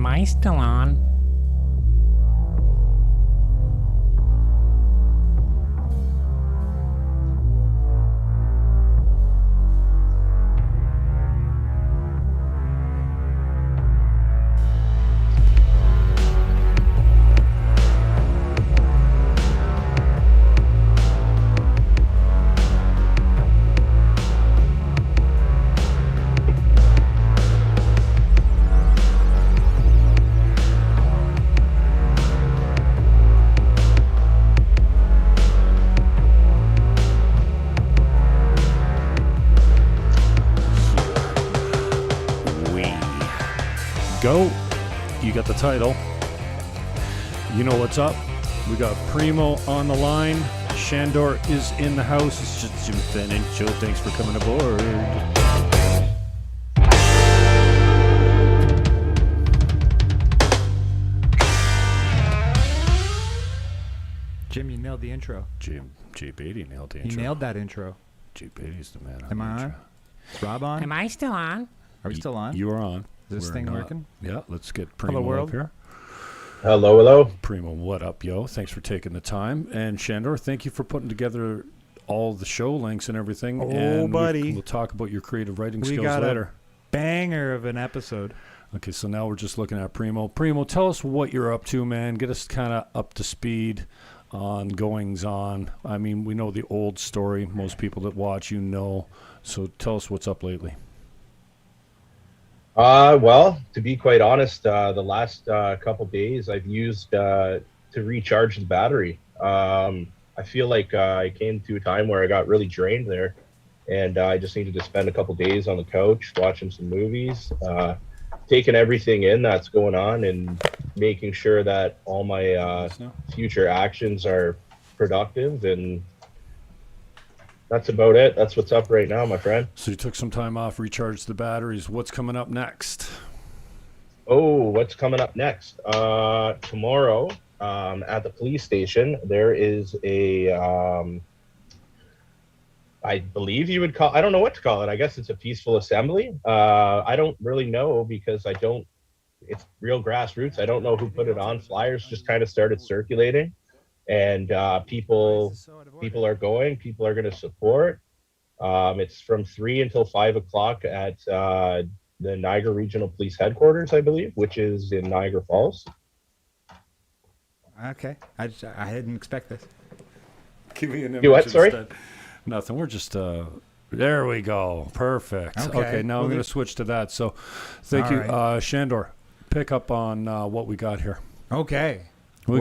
I still on? Go. You got the title. You know what's up. We got Primo on the line. Sandor is in the house. It's just Jim Finn and Joe. Thanks for coming aboard. Jim, you nailed the intro. J Beatty nailed the intro. You nailed that intro. J Beatty's the man. Am I on? Is Rob on? Am I still on? Are we still on? You are on. Is this thing working? Yeah, let's get Primo world. up here. Hello, hello. Primo, what up, yo? Thanks for taking the time. And Sandor, thank you for putting together all the show links and everything. Oh, and buddy. We'll talk about your creative writing skills got later. A banger of an episode. Okay, so now we're just looking at Primo. Primo, tell us what you're up to, man. Get us kind of up to speed on goings on. I mean, we know the old story. Most people that watch, you know. So tell us what's up lately. Well, to be quite honest, the last couple days I've used to recharge the battery. I feel like I came to a time where I got really drained there, and I just needed to spend a couple days on the couch watching some movies, taking everything in that's going on, and making sure that all my future actions are productive. And that's about it. That's what's up right now, my friend. So you took some time off, recharged the batteries. What's coming up next? Oh, what's coming up next? Tomorrow, at the police station, there is a, I believe you would call, I don't know what to call it. I guess it's a peaceful assembly. I don't really know because it's real grassroots. I don't know who put it on. Flyers just kind of started circulating. And people are going. People are going to support. It's from 3 until 5 o'clock at the Niagara Regional Police Headquarters, I believe, which is in Niagara Falls. Okay, I didn't expect this. Give me an image. You what? Sorry? Instead. Nothing. We're just there we go. Perfect. Okay, now I'm going to switch to that. So thank you, right. Sandor. Pick up on what we got here. Okay. We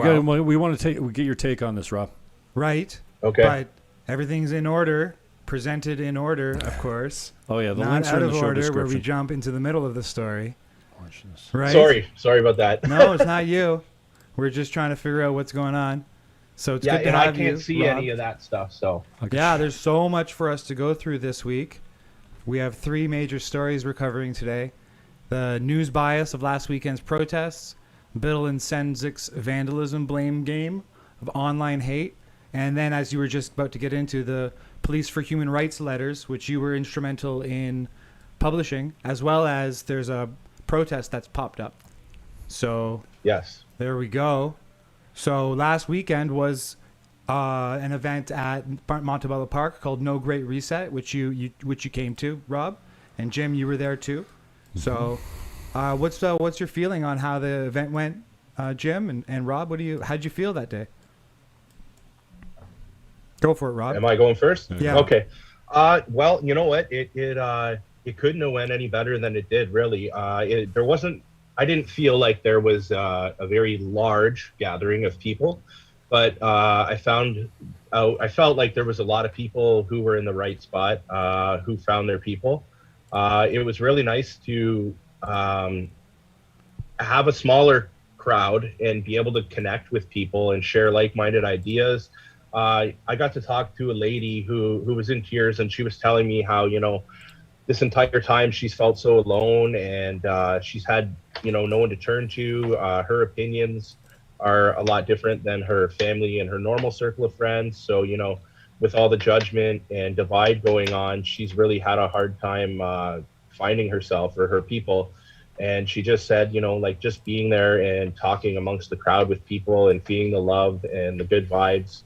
want to get your take on this, Rob. Right. Okay. But everything's in order, presented in order, of course. Oh yeah, the not links out are in of the show order description. where we jump into the middle of the story. Watch this. Right. Sorry about that. No, it's not you. We're just trying to figure out what's going on. So it's good to have you. I can't see Rob. any of that stuff. So yeah, there's so much for us to go through this week. We have 3 major stories we're covering today: the news bias of last weekend's protests, BITTLE and SENZIK's vandalism blame game of online hate, and then, as you were just about to get into, the Police for Human Rights letters, which you were instrumental in publishing, as well as there's a protest that's popped up. So yes, there we go. So last weekend was an event at Montebello Park called No Great Reset, which you came to, Rob, and Jim, you were there too. So what's your feeling on how the event went, Jim and Rob? How'd you feel that day? Go for it, Rob. Am I going first? Yeah. Okay. Well, you know what? It couldn't have went any better than it did, really. I didn't feel like there was a very large gathering of people, but I felt like there was a lot of people who were in the right spot, who found their people. It was really nice to have a smaller crowd and be able to connect with people and share like-minded ideas. I got to talk to a lady who was in tears, and she was telling me how, this entire time she's felt so alone, and she's had, no one to turn to. Her opinions are a lot different than her family and her normal circle of friends. So, with all the judgment and divide going on, she's really had a hard time finding herself or her people. And she just said, you know, like just being there and talking amongst the crowd with people and feeling the love and the good vibes,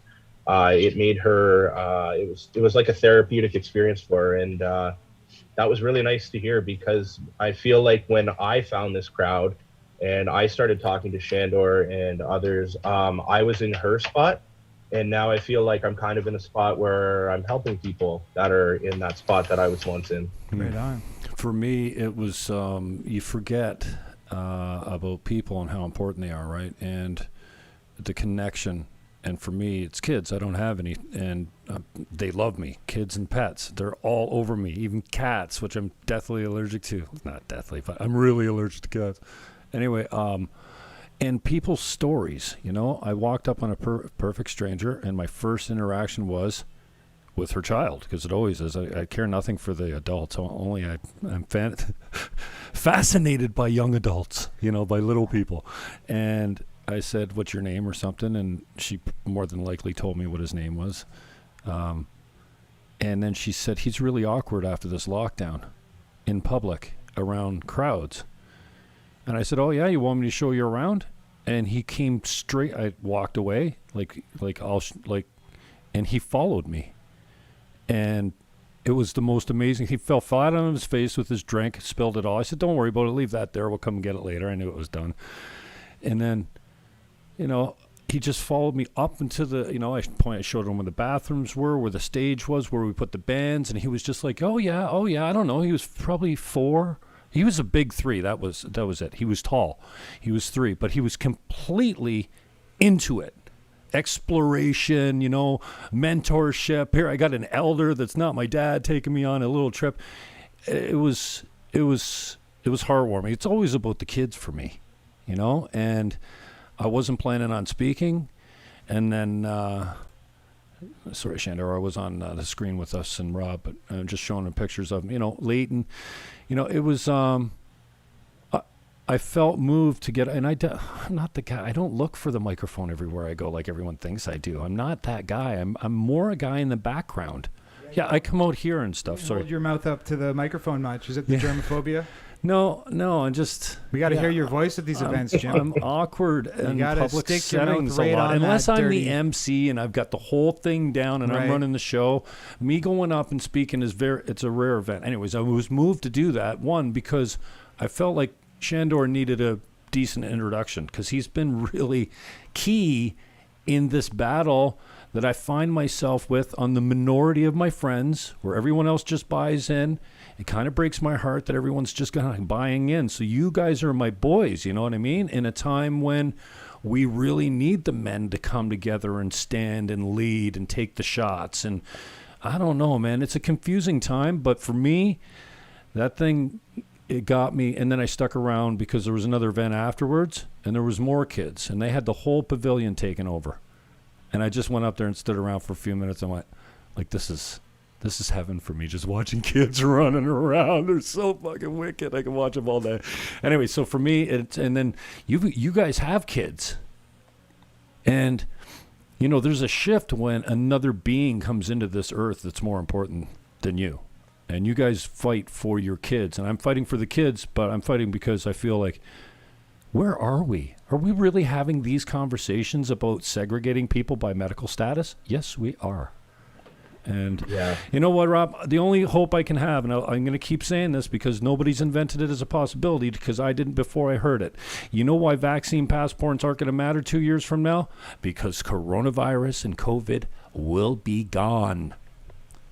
it made her, it was like a therapeutic experience for her. And that was really nice to hear, because I feel like when I found this crowd and I started talking to Sandor and others, I was in her spot. And now I feel like I'm kind of in a spot where I'm helping people that are in that spot that I was once in. Right on. For me, it was you forget about people and how important they are, right? And the connection. And for me, it's kids. I don't have any, and they love me. Kids and pets, they're all over me. Even cats, which I'm deathly allergic to. Not deathly, but I'm really allergic to cats. Anyway, and people's stories. You know, I walked up on a perfect stranger, and my first interaction was with her child, because it always is. I care nothing for the adults. Only I'm fascinated by young adults, you know, by little people. And I said, "What's your name?" or something, and she more than likely told me what his name was. And then she said, "He's really awkward after this lockdown in public around crowds." And I said, "Oh yeah, you want me to show you around?" And he came straight. I walked away, and he followed me. And it was the most amazing. He fell flat on his face with his drink, spilled it all. I said, "Don't worry about it. Leave that there. We'll come and get it later." I knew it was done. And then, you know, he just followed me up into the, you know, I showed him where the bathrooms were, where the stage was, where we put the bands. And he was just like, oh yeah. I don't know. He was probably 4. He was a big 3. That was it. He was tall. He was 3, but he was completely into it. Exploration, you know, mentorship. Here, I got an elder that's not my dad taking me on a little trip. It was heartwarming. It's always about the kids for me, you know, and I wasn't planning on speaking. And then, sorry, Sandor, I was on the screen with us and Rob, but I'm just showing them pictures of, you know, Leighton. You know, it was, I felt moved to get, and I'm not the guy. I don't look for the microphone everywhere I go like everyone thinks I do. I'm not that guy. I'm more a guy in the background. Yeah, I come out here and stuff. Sorry. Hold your mouth up to the microphone much. Is it the germophobia? No, I'm just. We got to hear your voice at these events, Jim. I'm awkward in public stick your settings mouth right a lot. on Unless that I'm dirty- the MC and I've got the whole thing down and I'm running the show, me going up and speaking it's a rare event. Anyways, I was moved to do that. One, because I felt like Sandor needed a decent introduction, because he's been really key in this battle that I find myself with on the minority of my friends, where everyone else just buys in. It kind of breaks my heart that everyone's just kind of buying in. So you guys are my boys, you know what I mean? In a time when we really need the men to come together and stand and lead and take the shots. And I don't know, man, it's a confusing time, but for me, that thing, it got me. And then I stuck around because there was another event afterwards, and there was more kids, and they had the whole pavilion taken over. And I just went up there and stood around for a few minutes and went, like, this is heaven for me, just watching kids running around. They're so fucking wicked. I can watch them all day. Anyway, so for me, and then you guys have kids. And, you know, there's a shift when another being comes into this earth that's more important than you. And you guys fight for your kids. And I'm fighting for the kids, but I'm fighting because I feel like, where are we? Are we really having these conversations about segregating people by medical status? Yes, we are. And you know what, Rob? The only hope I can have, and I'm going to keep saying this because nobody's invented it as a possibility, because I didn't before I heard it. You know why vaccine passports aren't going to matter 2 years from now? Because coronavirus and COVID will be gone.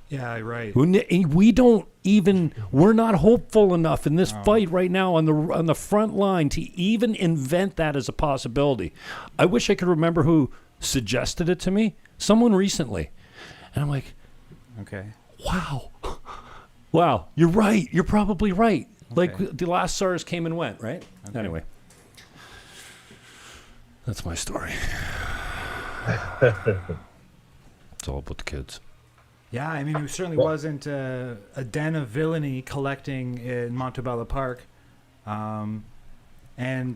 Yeah, right. We don't even, we're not hopeful enough in this fight right now on the front line to even invent that as a possibility. I wish I could remember who suggested it to me. Someone recently. And I'm like, okay. Wow, you're right. You're probably right. Okay. Like the last SARS came and went, right? Okay. Anyway, that's my story. It's all about the kids. Yeah, I mean, it certainly wasn't a den of villainy collecting in Montebello Park. And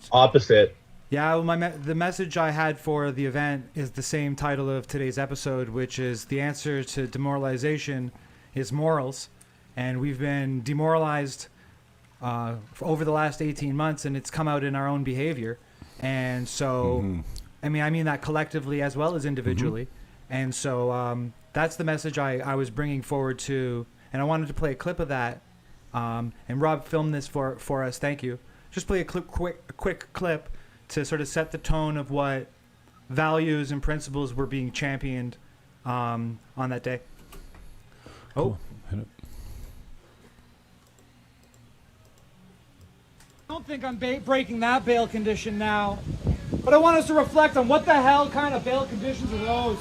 opposite. Yeah, well, the message I had for the event is the same title of today's episode, which is the answer to demoralization is morals. And we've been demoralized over the last 18 months, and it's come out in our own behavior. And so, I mean that collectively as well as individually. And so that's the message I was bringing forward to, and I wanted to play a clip of that. And Rob filmed this for us. Thank you. Just play a quick clip to sort of set the tone of what values and principles were being championed on that day. Cool. Hit it. I don't think I'm breaking that bail condition now, but I want us to reflect on what the hell kind of bail conditions are those.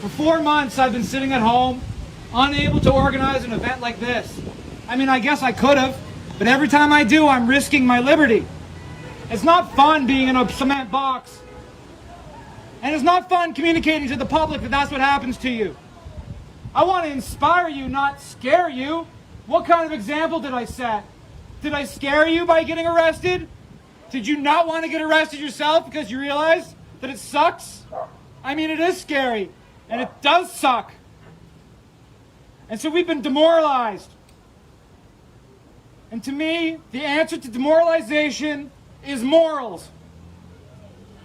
For 4 months, I've been sitting at home, unable to organize an event like this. I mean, I guess I could have, but every time I do, I'm risking my liberty. It's not fun being in a cement box, and it's not fun communicating to the public that that's what happens to you. I want to inspire you, not scare you. What kind of example did I set? Did I scare you by getting arrested? Did you not want to get arrested yourself because you realize that it sucks? I mean, it is scary, and it does suck. And so we've been demoralized. And to me, the answer to demoralization is morals.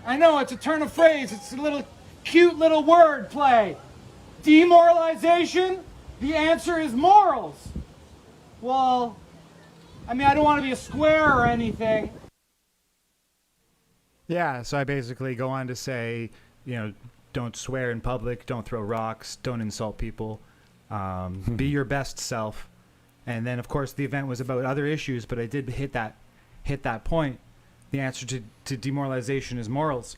I know it's a turn of phrase, it's a cute little word play. Demoralization, the answer is morals. Well, I mean, I don't want to be a square or anything. Yeah, so I basically go on to say, don't swear in public, don't throw rocks, don't insult people, be your best self. And then, of course, the event was about other issues, but I did hit that point. The answer to demoralization is morals.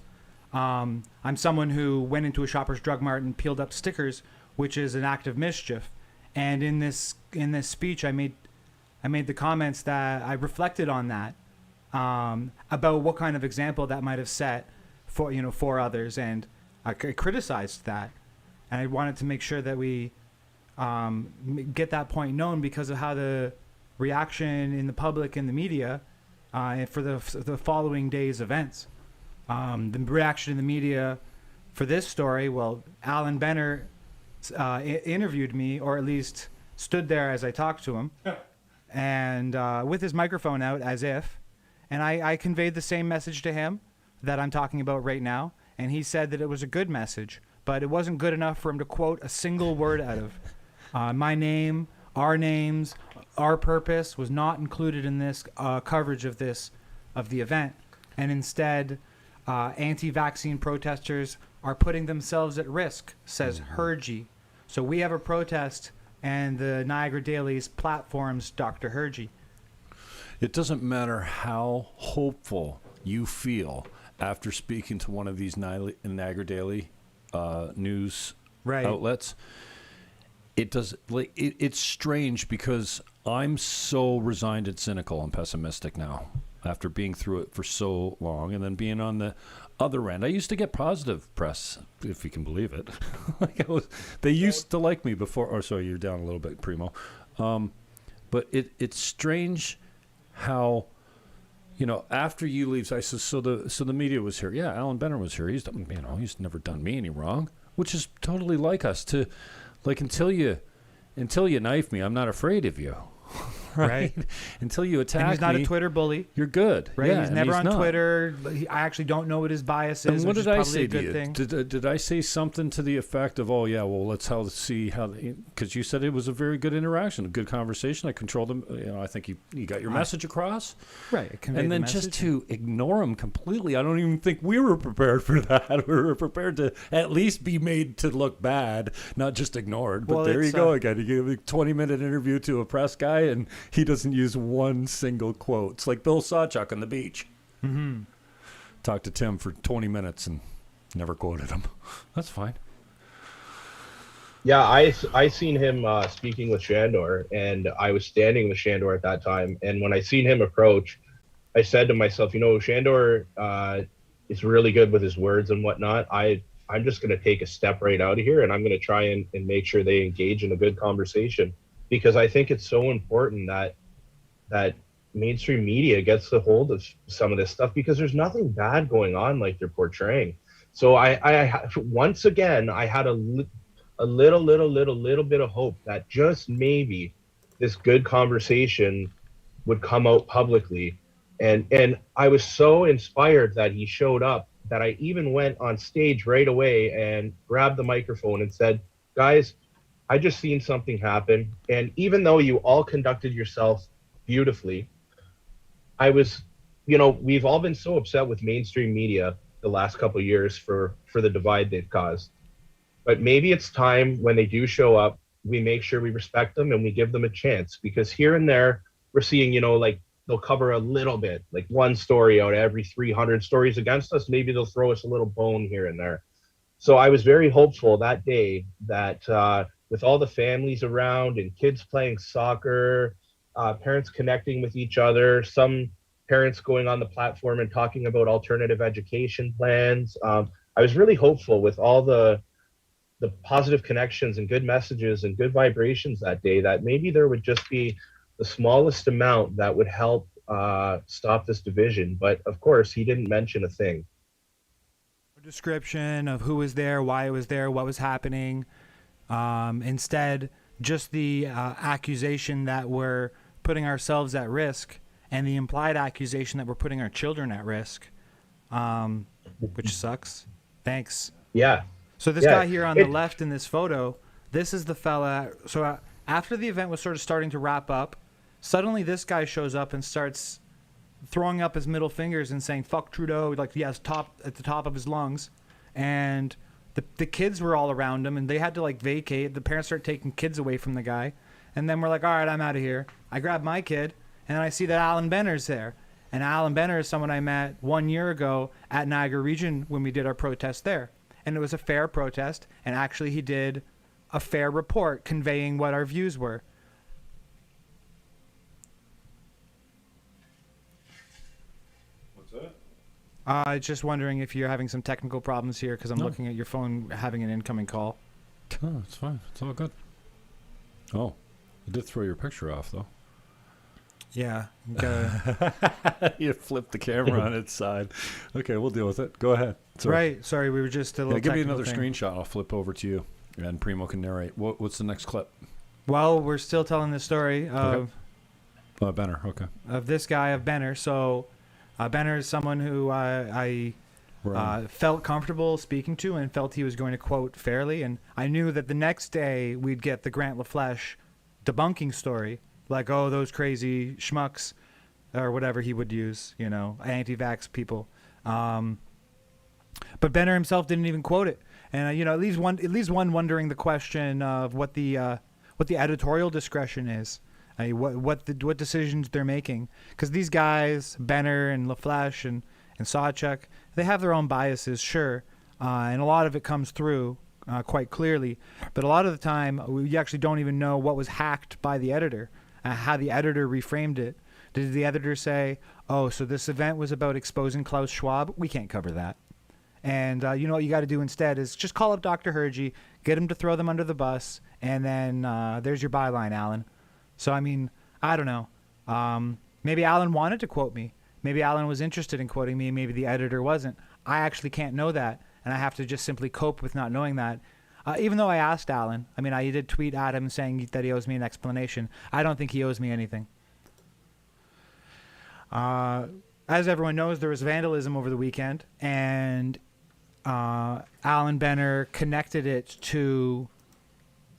I'm someone who went into a Shoppers Drug Mart and peeled up stickers, which is an act of mischief. And in this speech, I made the comments that I reflected on that, about what kind of example that might have set for others, and I criticized that, and I wanted to make sure that we get that point known because of how the reaction in the public and the media for the following day's events. The reaction in the media for this story, well, Alan Benner interviewed me, or at least stood there as I talked to him, and with his microphone out as if, and I conveyed the same message to him that I'm talking about right now, and he said that it was a good message, but it wasn't good enough for him to quote a single word out of. My name, our names, our purpose was not included in this coverage of the event, and instead anti-vaccine protesters are putting themselves at risk, says HIRJI. So we have a protest, and the Niagara Daily's platforms Dr. HIRJI. It doesn't matter how hopeful you feel after speaking to one of these Niagara Daily news outlets. It's strange because I'm so resigned and cynical and pessimistic now after being through it for so long, and then being on the other end. I used to get positive press, if you can believe it. They used to like me before. Or sorry, you're down a little bit, Primo. But it's strange how, after you leave, I said, so the media was here. Yeah, Alan Benner was here. He's never done me any wrong, which is totally like us. To until you knife me, I'm not afraid of you. Right? Until you attack me. And he's not a Twitter bully. You're good. Right? Yeah, he's never on Twitter. I actually don't know what his bias is. And what which did is I probably say a good to you? thing. Did I say something to the effect of, oh, yeah, well, let's see how, because you said it was a very good interaction, a good conversation. I controlled him. I think you got your message across. Right. And then just to ignore him completely, I don't even think we were prepared for that. We were prepared to at least be made to look bad, not just ignored. But there you go again. You give a 20-minute interview to a press guy, and he doesn't use one single quote. It's like Bill Sawchuk on the beach. Mm-hmm. Talked to Tim for 20 minutes and never quoted him. That's fine. Yeah, I seen him speaking with Sandor, and I was standing with Sandor at that time. And when I seen him approach, I said to myself, Sandor is really good with his words and whatnot. I'm just going to take a step right out of here, and I'm going to try and make sure they engage in a good conversation, because I think it's so important that mainstream media gets a hold of some of this stuff, because there's nothing bad going on like they're portraying. So I once again, I had a little bit of hope that just maybe this good conversation would come out publicly. And I was so inspired that he showed up that I even went on stage right away and grabbed the microphone and said, guys, I just seen something happen. And even though you all conducted yourself beautifully, I was, you know, we've all been so upset with mainstream media the last couple of years for the divide they've caused. But maybe it's time when they do show up, we make sure we respect them and we give them a chance, because here and there we're seeing, you know, like they'll cover a little bit, like one story out of every 300 stories against us. Maybe they'll throw us a little bone here and there. So I was very hopeful that day that with all the families around and kids playing soccer, parents connecting with each other, some parents going on the platform and talking about alternative education plans. I was really hopeful with all the positive connections and good messages and good vibrations that day that maybe there would just be the smallest amount that would help stop this division. But of course, he didn't mention a thing. A description of who was there, why it was there, what was happening. Instead, just the accusation that we're putting ourselves at risk, and the implied accusation that we're putting our children at risk, which sucks. Thanks. Yeah. So this guy here on the left in this photo, this is the fella. So after the event was sort of starting to wrap up, suddenly this guy shows up and starts throwing up his middle fingers and saying, fuck Trudeau, like he has at the top of his lungs. And the kids were all around him and they had to like vacate. The parents started taking kids away from the guy. And then we're like, all right, I'm out of here. I grab my kid and then I see that Alan Benner's there. And Alan Benner is someone I met 1 year ago at Niagara Region when we did our protest there. And it was a fair protest, and actually he did a fair report conveying what our views were. What's that? Just wondering if you're having some technical problems here, because I'm looking at your phone having an incoming call. Oh, it's fine. It's all good. Oh, you did throw your picture off, though. Yeah. You flipped the camera on its side. Okay, we'll deal with it. Go ahead. Sorry. Right. Sorry, we were just a little give me another thing. screenshot. I'll flip over to you, and Primo can narrate. What's the next clip? Well, we're still telling the story of Benner. Okay. Of this guy, of Benner. So Benner is someone who I felt comfortable speaking to and felt he was going to quote fairly. And I knew that the next day we'd get the Grant LaFlèche debunking story. Like, oh, those crazy schmucks, or whatever he would use, you know, anti-vax people. But Benner himself didn't even quote it, and you know, at least one wondering the question of what the editorial discretion is, what decisions they're making, because these guys, Benner and LaFlèche and Sawchuk, they have their own biases, sure, and a lot of it comes through quite clearly, but a lot of the time we actually don't even know what was hacked by the editor. How the editor reframed it. Did the editor say, oh, so this event was about exposing Klaus Schwab? We can't cover that. And you know what you got to do instead is just call up Dr. HIRJI, get him to throw them under the bus, and then there's your byline, Alan. So, I mean, I don't know. Maybe Alan wanted to quote me. Maybe Alan was interested in quoting me, and maybe the editor wasn't. I actually can't know that, and I have to just simply cope with not knowing that. Even though I asked Alan, I mean, I did tweet at him saying that he owes me an explanation. I don't think he owes me anything. As everyone knows, there was vandalism over the weekend, and Alan Benner connected it to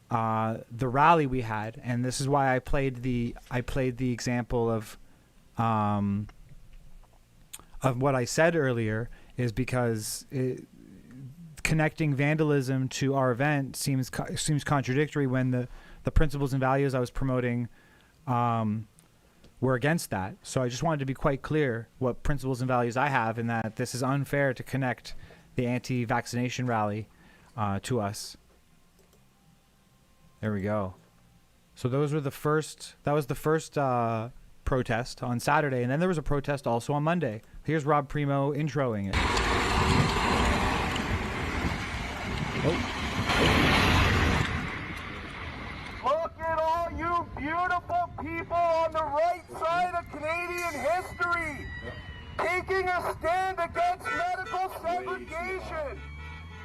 the rally we had, and this is why I played the example of what I said earlier, is because connecting vandalism to our event seems contradictory when the principles and values I was promoting were against that. So I just wanted to be quite clear what principles and values I have, and that this is unfair to connect the anti-vaccination rally to us. There we go. So that was the first protest on Saturday, and then there was a protest also on Monday. Here's Rob Primo introing it. Look at all you beautiful people on the right side of Canadian history, taking a stand against medical segregation.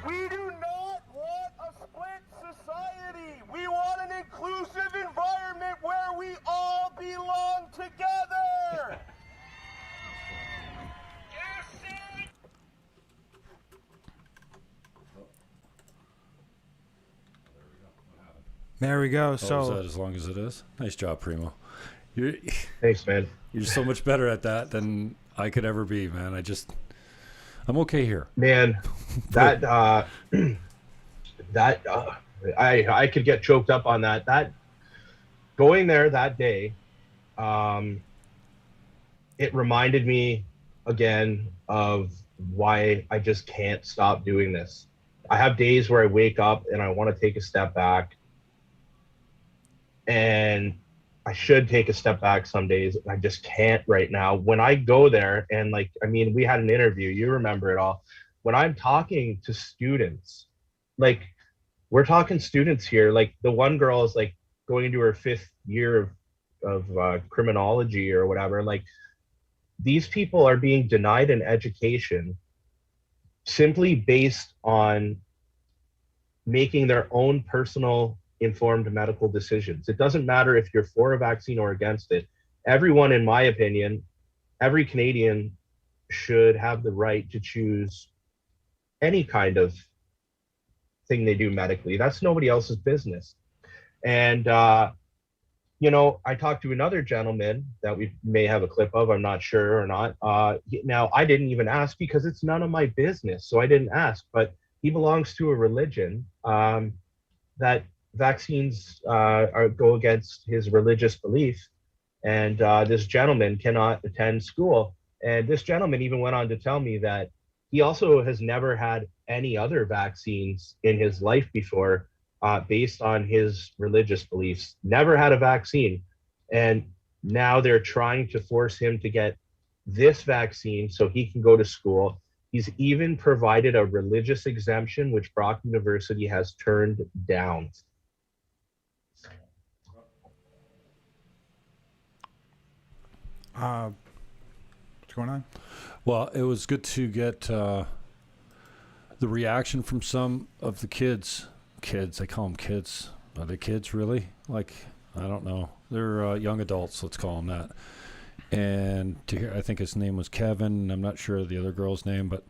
We do not want a split society. We want an inclusive environment where where we all belong together. There we go. Is So that as long as it is? Nice job, Primo. You're Thanks, man. you're so much better at that than I could ever be, man. I'm okay here. Man, that I could get choked up on that. That going there that day, it reminded me again of why I just can't stop doing this. I have days where I wake up and I want to take a step back, and I should take a step back some days. I just can't right now. When I go there and like, I mean, we had an interview, you remember it all. When I'm talking to students, like we're talking students here, like the one girl is like going into her 5th year of criminology or whatever. Like these people are being denied an education simply based on making their own personal informed medical decisions. It doesn't matter if you're for a vaccine or against it. Everyone, in my opinion, every Canadian should have the right to choose any kind of thing they do medically. That's nobody else's business. And, you know, I talked to another gentleman that we may have a clip of, I'm not sure or not. Now, I didn't even ask because it's none of my business, so I didn't ask, but he belongs to a religion that vaccines go against his religious belief, and this gentleman cannot attend school. And this gentleman even went on to tell me that he also has never had any other vaccines in his life before, based on his religious beliefs. Never had a vaccine, and now they're trying to force him to get this vaccine so he can go to school. He's even provided a religious exemption, which Brock University has turned down. what's going on? Well, it was good to get the reaction from some of the kids. Kids, I call them kids. Are they kids, really? Like, I don't know. They're young adults, let's call them that. And to hear, I think his name was Kevin. I'm not sure the other girl's name, but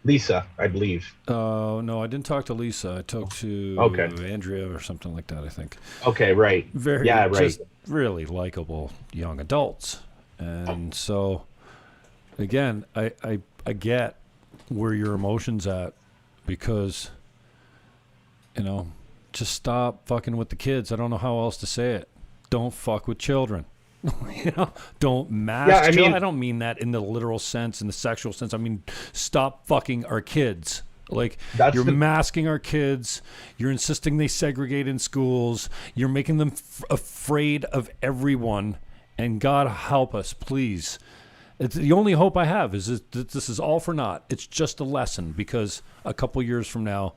Lisa, I believe. no, I didn't talk to Lisa. I talked to Andrea or something like that, I think. Okay, right. Very, yeah, right. Just really likable young adults. And so, again, I get where your emotion's at, because, you know, just stop fucking with the kids. I don't know how else to say it. Don't fuck with children. You know, don't mask children. I don't mean that in the literal sense, in the sexual sense. I mean, stop fucking our kids. Like, you're masking our kids. You're insisting they segregate in schools. You're making them afraid of everyone. And God help us, please. It's the only hope I have is that this is all for naught. It's just a lesson, because a couple years from now,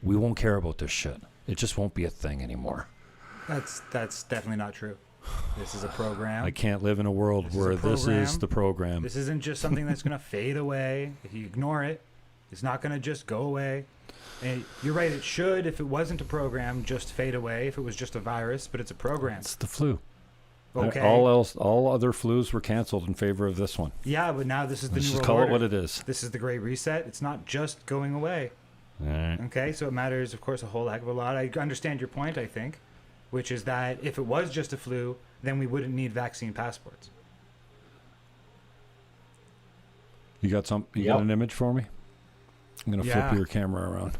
we won't care about this shit. It just won't be a thing anymore. That's definitely not true. This is a program. I can't live in a world where this is the program. This isn't just something that's going to fade away. If you ignore it, it's not going to just go away. And you're right, it should, if it wasn't a program, just fade away, if it was just a virus, but it's a program. It's the flu. Okay. All other flus were canceled in favor of this one. Yeah, but now this is the Let's new just world call order. it what it is. This is the Great Reset. It's not just going away. All right. Okay, so it matters, of course, a whole heck of a lot. I understand your point, I think, which is that if it was just a flu, then we wouldn't need vaccine passports. You got an image for me? I'm going to flip your camera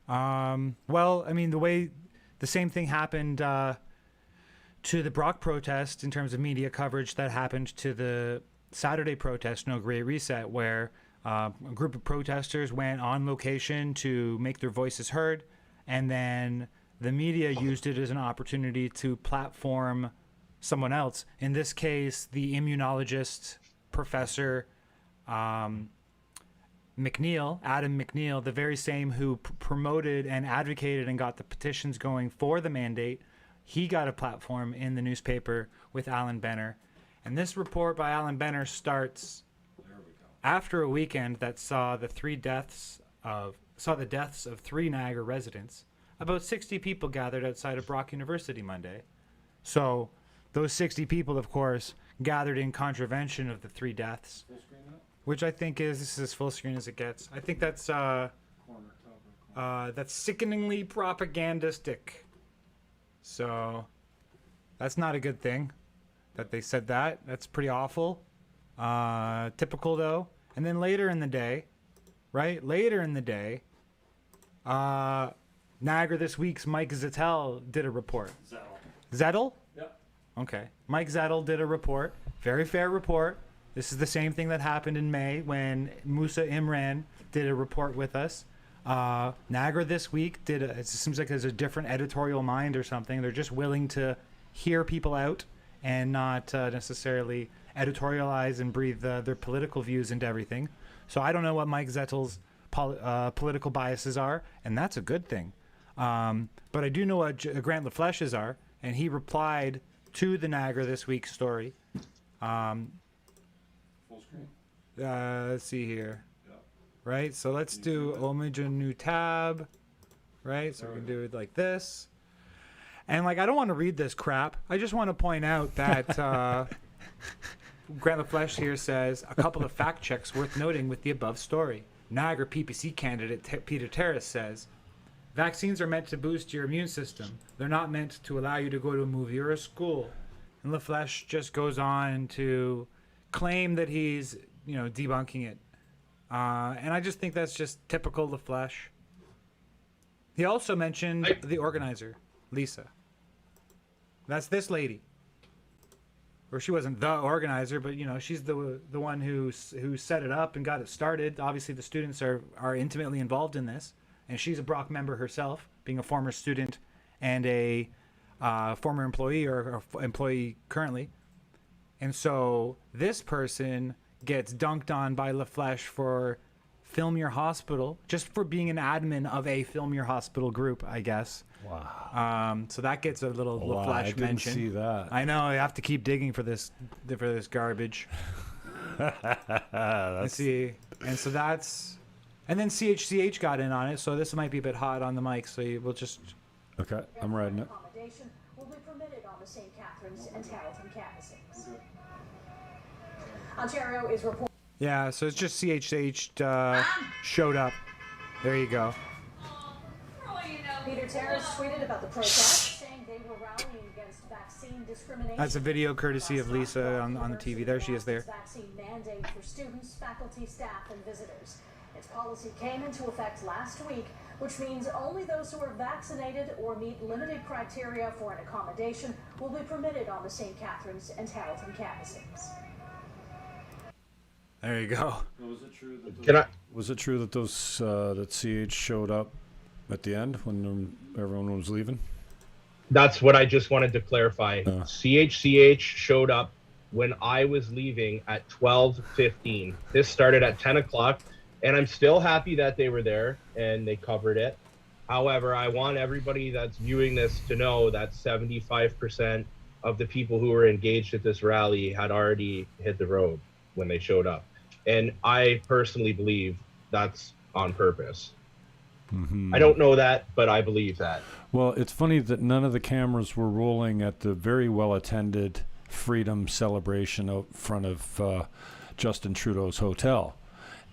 around. Well, I mean, the same thing happened to the Brock protest in terms of media coverage that happened to the Saturday protest, No Great Reset, where a group of protesters went on location to make their voices heard, and then the media used it as an opportunity to platform someone else. In this case, the immunologist professor MACNEIL, Adam MACNEIL, the very same who promoted and advocated and got the petitions going for the mandate. He got a platform in the newspaper with Alan Benner. And this report by Alan Benner starts after a weekend that saw the deaths of 3 Niagara residents, about 60 people gathered outside of Brock University Monday. So those 60 people, of course, gathered in contravention of the 3 deaths, which I think this is as full screen as it gets. I think that's sickeningly propagandistic. So that's not a good thing that they said that. That's pretty awful. Typical though. And then later in the day, right? Later in the day, Niagara This Week's Mike ZETTEL did a report. ZETTEL? Yep. Okay. Mike ZETTEL did a report. Very fair report. This is the same thing that happened in May when Musa Imran did a report with us. Niagara This Week it seems like there's a different editorial mind or something. They're just willing to hear people out and not necessarily editorialize and breathe their political views into everything. So I don't know what Mike ZETTEL's political biases are, and that's a good thing. But I do know what Grant LaFleche's are, and he replied to the Niagara This Week story. Full screen. Let's see here. Yep. Right, so let's do image a new tab. Right, so we can do it like this. And like, I don't want to read this crap. I just want to point out that Grant LaFleche here says a couple of fact checks worth noting with the above story. Niagara PPC candidate Peter Terrace says, vaccines are meant to boost your immune system. They're not meant to allow you to go to a movie or a school. And LaFleche just goes on to claim that he's, debunking it. And I just think that's just typical LaFleche. He also mentioned the organizer, Lisa. That's this lady. Or she wasn't the organizer, but she's the one who set it up and got it started. Obviously, the students are intimately involved in this, and she's a Brock member herself, being a former student and a former employee or employee currently. And so this person gets dunked on by LaFleche for Film Your Hospital, just for being an admin of a Film Your Hospital group, I guess. Wow. So that gets a little Wow, LaFleche I didn't mention. see that. I know. I have to keep digging for this garbage. Let's see. And so that's, and then CHCH got in on it. So this might be a bit hot on the mic. So we'll just. Okay, I'm riding it. Accommodation will be permitted on the St. Catharines and Tarleton campuses. Ontario is reporting. Yeah. So it's just CHCH showed up. There you go. Peter Terrace tweeted about the protest, saying they were rallying against vaccine discrimination. That's a video courtesy of Lisa on the TV. There she is there. Vaccine mandate for students, faculty, staff, and visitors. Its policy came into effect last week, which means only those who are vaccinated or meet limited criteria for an accommodation will be permitted on the St. Catharines and Tarleton campuses. There you go. Was it true that was it true that those that CH showed up at the end when everyone was leaving? That's what I just wanted to clarify. CHCH showed up when I was leaving at 12:15. This started at 10 o'clock, and I'm still happy that they were there and they covered it. However, I want everybody that's viewing this to know that 75% of the people who were engaged at this rally had already hit the road when they showed up. And I personally believe that's on purpose. Mm-hmm. I don't know that, but I believe that. Well, it's funny that none of the cameras were rolling at the very well-attended Freedom celebration out front of Justin Trudeau's hotel.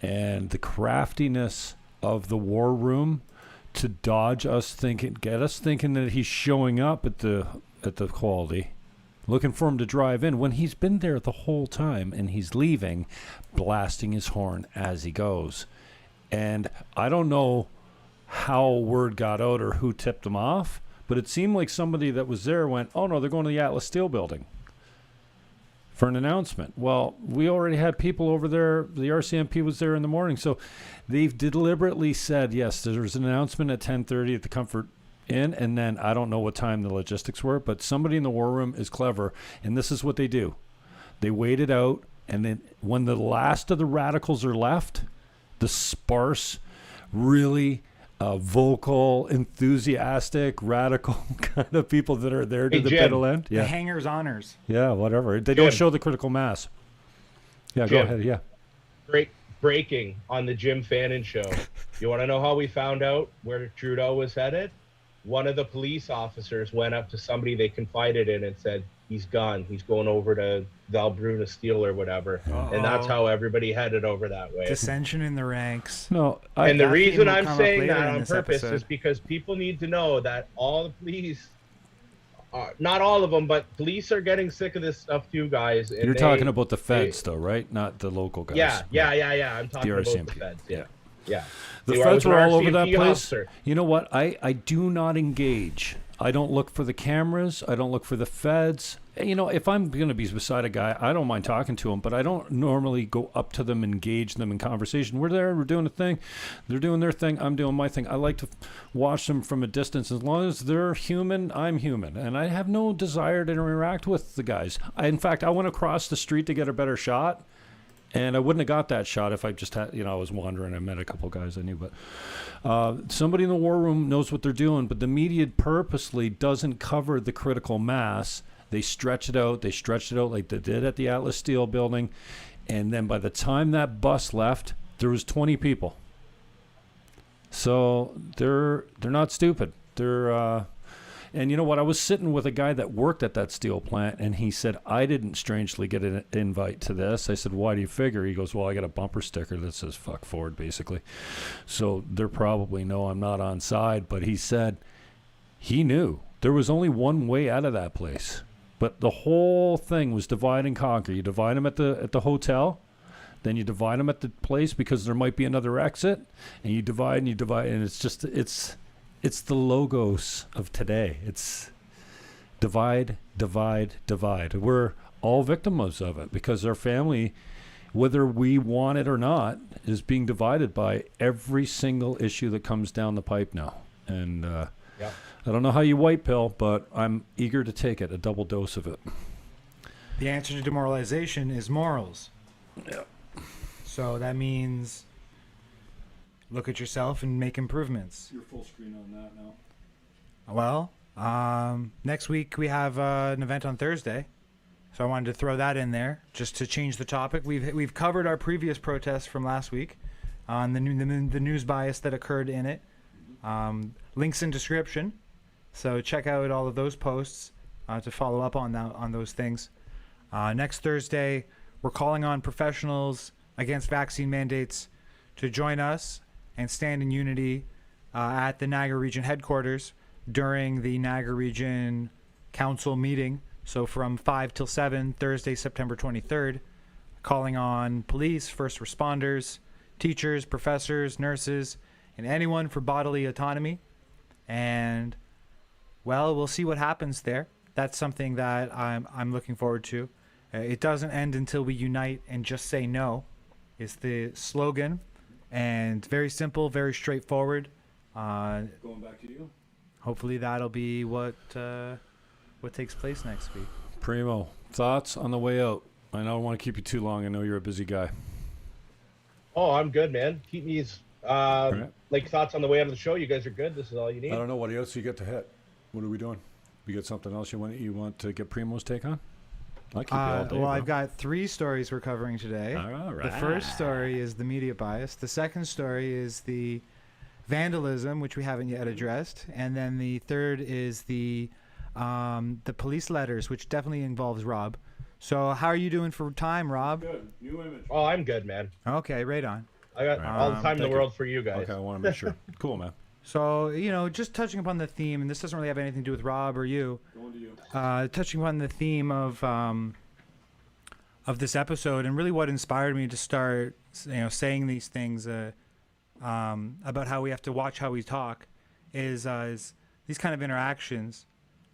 And the craftiness of the war room to dodge us get us thinking that he's showing up at the quality, looking for him to drive in when he's been there the whole time, and he's leaving, blasting his horn as he goes. And I don't know how word got out or who tipped him off, but it seemed like somebody that was there went, oh no, they're going to the Atlas Steel building for an announcement. Well, we already had people over there. The RCMP was there in the morning. So they've deliberately said, yes, there's an announcement at 10:30 at the Comfort Inn. And then I don't know what time the logistics were, but somebody in the war room is clever. And this is what they do. They wait it out. And then when the last of the radicals are left, the sparse, really vocal, enthusiastic, radical kind of people that are there to the bitter end. The hangers honors. Yeah, whatever. They don't show the critical mass. Yeah, Jim, go ahead. Yeah. Breaking on the Jim Fannin show. You want to know how we found out where Trudeau was headed? one of the police officers went up to somebody they confided in and said, he's gone. He's going over to Valbruna Steel or whatever. And that's how everybody headed over that way. Dissension in the ranks. No, And the that reason theme will I'm come up saying later that in on this purpose episode. is because people need to know that all the police, not all of them, but police are getting sick of this stuff too, guys. And you're talking about the feds, though, right? Not the local guys. Yeah. I'm talking about the RCMP. feds. Yeah. Yeah. The See, I feds was an were all over that RCMP place. officer. You know what? I do not engage. I don't look for the cameras. I don't look for the feds. You know, if I'm going to be beside a guy, I don't mind talking to him, but I don't normally go up to them, engage them in conversation. We're there. We're doing a thing. They're doing their thing. I'm doing my thing. I like to watch them from a distance. As long as they're human, I'm human. And I have no desire to interact with the guys. In fact, I went across the street to get a better shot. And I wouldn't have got that shot if I just had, I was wandering. I met a couple guys I knew, but somebody in the war room knows what they're doing. But the media purposely doesn't cover the critical mass. They stretch it out. They stretched it out like they did at the Atlas Steel building. And then by the time that bus left, there was 20 people. So they're not stupid. And you know what? I was sitting with a guy that worked at that steel plant, and he said, I didn't strangely get an invite to this. I said, why do you figure? He goes, well, I got a bumper sticker that says fuck Ford, basically. So they're probably know I'm not on side. But he said he knew there was only one way out of that place. But the whole thing was divide and conquer. You divide them at the hotel. Then you divide them at the place because there might be another exit. And you divide. And it's just, it's the logos of today. It's divide, divide, divide. We're all victims of it because our family, whether we want it or not, is being divided by every single issue that comes down the pipe now. And I don't know how you white pill, but I'm eager to take it, a double dose of it. The answer to demoralization is morals. Yeah. So that means look at yourself and make improvements. You're full screen on that now. Well, next week we have an event on Thursday, so I wanted to throw that in there just to change the topic. We've covered our previous protests from last week on the news bias that occurred in it. Links in description, so check out all of those posts to follow up on those things. Next Thursday, we're calling on professionals against vaccine mandates to join us and stand in unity at the Niagara Region headquarters during the Niagara Region Council meeting. So from 5 till 7, Thursday, September 23rd, calling on police, first responders, teachers, professors, nurses, and anyone for bodily autonomy. And, well, we'll see what happens there. That's something that I'm looking forward to. It doesn't end until we unite and just say no, is the slogan. And very simple, very straightforward. Going back to you. Hopefully that'll be what takes place next week. Primo, thoughts on the way out? I don't want to keep you too long. I know you're a busy guy. Oh, I'm good, man. Keep me like thoughts on the way out of the show. You guys are good. This is all you need. I don't know what else you get to hit. What are we doing? You got something else you want to get Primo's take on? I'll keep you all day, Well, bro. I've got 3 stories we're covering today. All right. The first story is the media bias. The second story is the vandalism, which we haven't yet addressed, and then the third is the police letters, which definitely involves Rob. So, how are you doing for time, Rob? Good. New image. Oh, I'm good, man. Okay, right on. I got all the time in the thank you. world for you guys. Okay, I want to make sure. Cool, man. So, just touching upon the theme, and this doesn't really have anything to do with Rob or you. Going to you. Touching upon the theme of this episode, and really what inspired me to start, saying these things about how we have to watch how we talk, is these kind of interactions.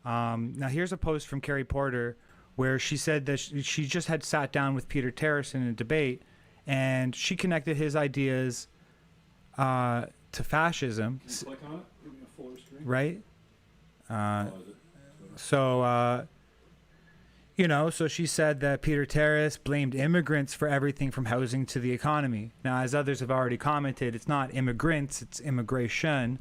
Now, here's a post from Carrie Porter where she said that she just had sat down with Peter Terrace in a debate, and she connected his ideas to fascism. Click on it. Give me a fuller screen. Right? So she said that Peter Terrace blamed immigrants for everything from housing to the economy. Now, as others have already commented, it's not immigrants, it's immigration.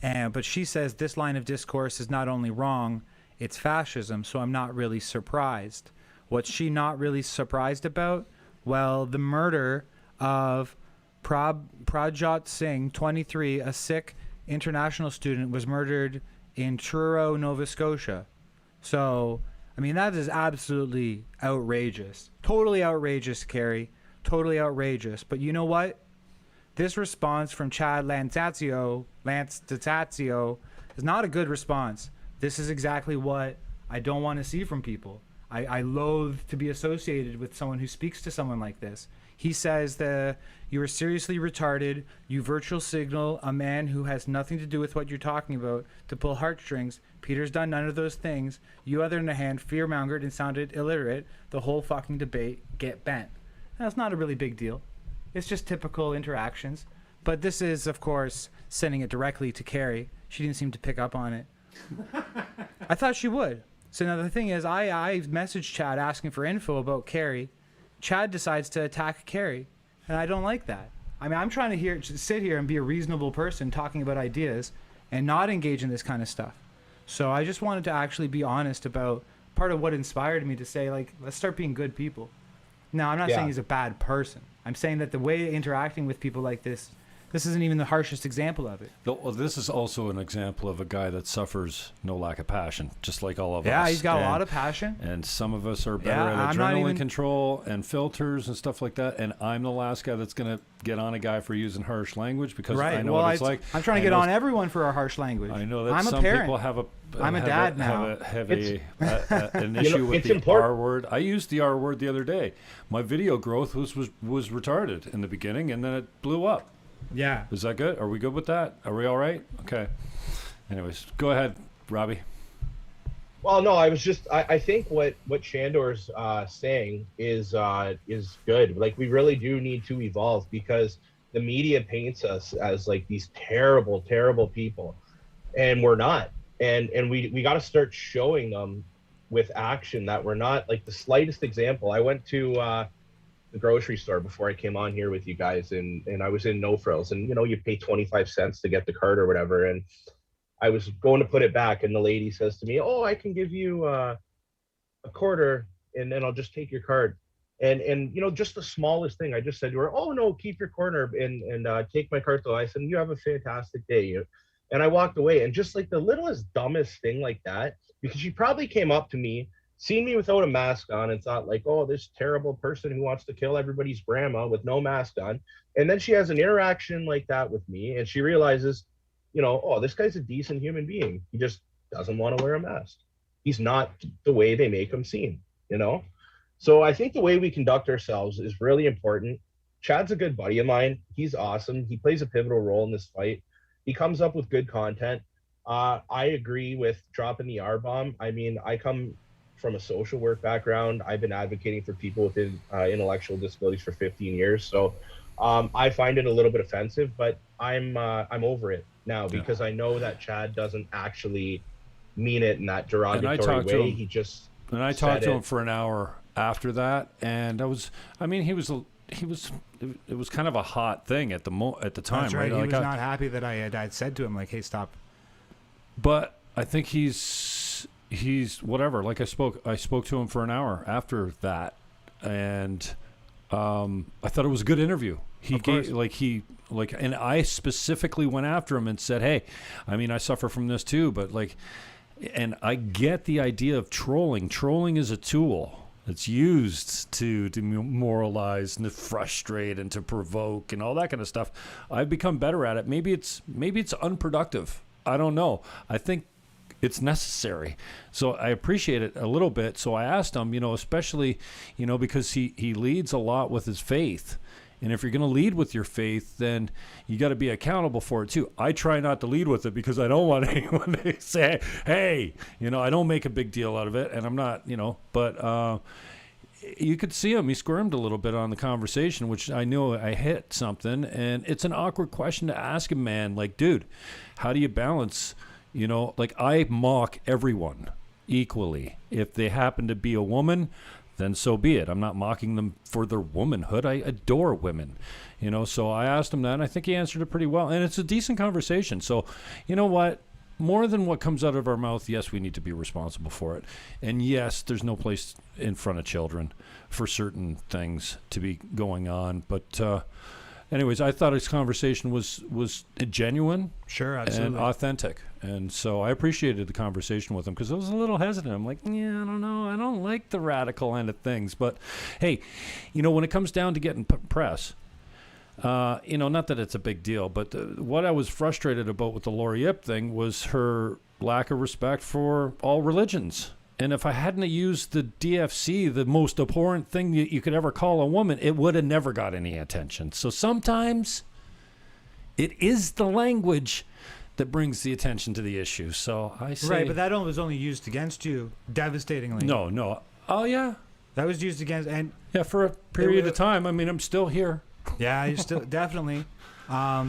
But she says this line of discourse is not only wrong, it's fascism, so I'm not really surprised. What's she not really surprised about? Well, the murder of Prabhat Singh, 23, a Sikh international student, was murdered in Truro, Nova Scotia. So, I mean, that is absolutely outrageous. Totally outrageous, Carrie. Totally outrageous. But you know what? This response from Chad Lanzazio is not a good response. This is exactly what I don't want to see from people. I loathe to be associated with someone who speaks to someone like this. He says that you are seriously retarded. You virtual signal a man who has nothing to do with what you're talking about to pull heartstrings. Peter's done none of those things. You, other than a hand, fear-mongered and sounded illiterate. The whole fucking debate get bent. That's not a really big deal. It's just typical interactions. But this is, of course, sending it directly to Carrie. She didn't seem to pick up on it. I thought she would. So now the thing is, I messaged Chad asking for info about Carrie. Chad decides to attack Carrie, and I don't like that. I mean, I'm trying to sit here and be a reasonable person talking about ideas and not engage in this kind of stuff. So I just wanted to actually be honest about part of what inspired me to say, like, let's start being good people. Now, I'm not saying he's a bad person. I'm saying that the way interacting with people like this isn't even the harshest example of it. Well, this is also an example of a guy that suffers no lack of passion, just like all of us. Yeah, he's got a lot of passion. And some of us are better at adrenaline control and filters and stuff like that. And I'm the last guy that's going to get on a guy for using harsh language because I know what it's like. I'm trying to get on everyone for our harsh language. I know that I'm some a parent. people have I'm a dad now. Have an issue with the R word. I used the R word the other day. My video growth was retarded in the beginning, and then it blew up. Yeah. Is that good? Are we good with that? Are we all right? Okay. Anyways, go ahead, Robbie. Well, no, I think what Sandor's saying is good. Like, we really do need to evolve because the media paints us as like these terrible, terrible people, and we're not. And we got to start showing them with action that we're not. Like, the slightest example, I went to the grocery store before I came on here with you guys, and I was in No Frills, and you pay 25 cents to get the card or whatever, and I was going to put it back, and the lady says to me, "Oh, I can give you a quarter, and then I'll just take your card." And just the smallest thing, I just said to her, "Oh no, keep your quarter and take my card though." I said, "You have a fantastic day." And I walked away, and just like the littlest, dumbest thing like that, because she probably came up to me, seen me without a mask on, and thought like, "Oh, this terrible person who wants to kill everybody's grandma with no mask on." And then she has an interaction like that with me, and she realizes, oh, this guy's a decent human being. He just doesn't want to wear a mask. He's not the way they make him seem, So I think the way we conduct ourselves is really important. Chad's a good buddy of mine. He's awesome. He plays a pivotal role in this fight. He comes up with good content. I agree with dropping the R-bomb. I mean, I come from a social work background. I've been advocating for people with intellectual disabilities for 15 years. So I find it a little bit offensive, but I'm over it now because I know that Chad doesn't actually mean it in that derogatory way. He just I talked to him for an hour after that, and it was kind of a hot thing at the time. That's right. He was not happy that I'd said to him like, "Hey, stop." But I think he's whatever. Like I spoke to him for an hour after that, and I thought it was a good interview. And I specifically went after him and said, "Hey, I mean, I suffer from this too, but and I get the idea of trolling. Trolling is a tool. It's used to demoralize and to frustrate and to provoke and all that kind of stuff. I've become better at it. Maybe it's unproductive. I don't know. I think it's necessary. So I appreciate it a little bit. So I asked him, especially, because he leads a lot with his faith. And if you're going to lead with your faith, then you got to be accountable for it too. I try not to lead with it because I don't want anyone to say, "Hey," I don't make a big deal out of it, and I'm not, but you could see him. He squirmed a little bit on the conversation, which I knew I hit something, and it's an awkward question to ask a man. Like, dude, how do you balance? I mock everyone equally. If they happen to be a woman, then so be it. I'm not mocking them for their womanhood. I adore women, so I asked him that, and I think he answered it pretty well, and it's a decent conversation. So, you know what? More than what comes out of our mouth, yes, we need to be responsible for it. And yes, there's no place in front of children for certain things to be going on. But anyways, I thought his conversation was genuine Sure, and absolutely. authentic. And so I appreciated the conversation with him because I was a little hesitant. I'm like, yeah, I don't know. I don't like the radical end of things. But, hey, when it comes down to getting press, not that it's a big deal, but what I was frustrated about with the Lori Ip thing was her lack of respect for all religions. And if I hadn't used the DFC, the most abhorrent thing that you could ever call a woman, it would have never got any attention. So sometimes it is the language that brings the attention to the issue. So I say... Right, but that was only used against you devastatingly. No. Oh, yeah. That was used against... and Yeah, for a period of time. I mean, I'm still here. Yeah, you're still... definitely. To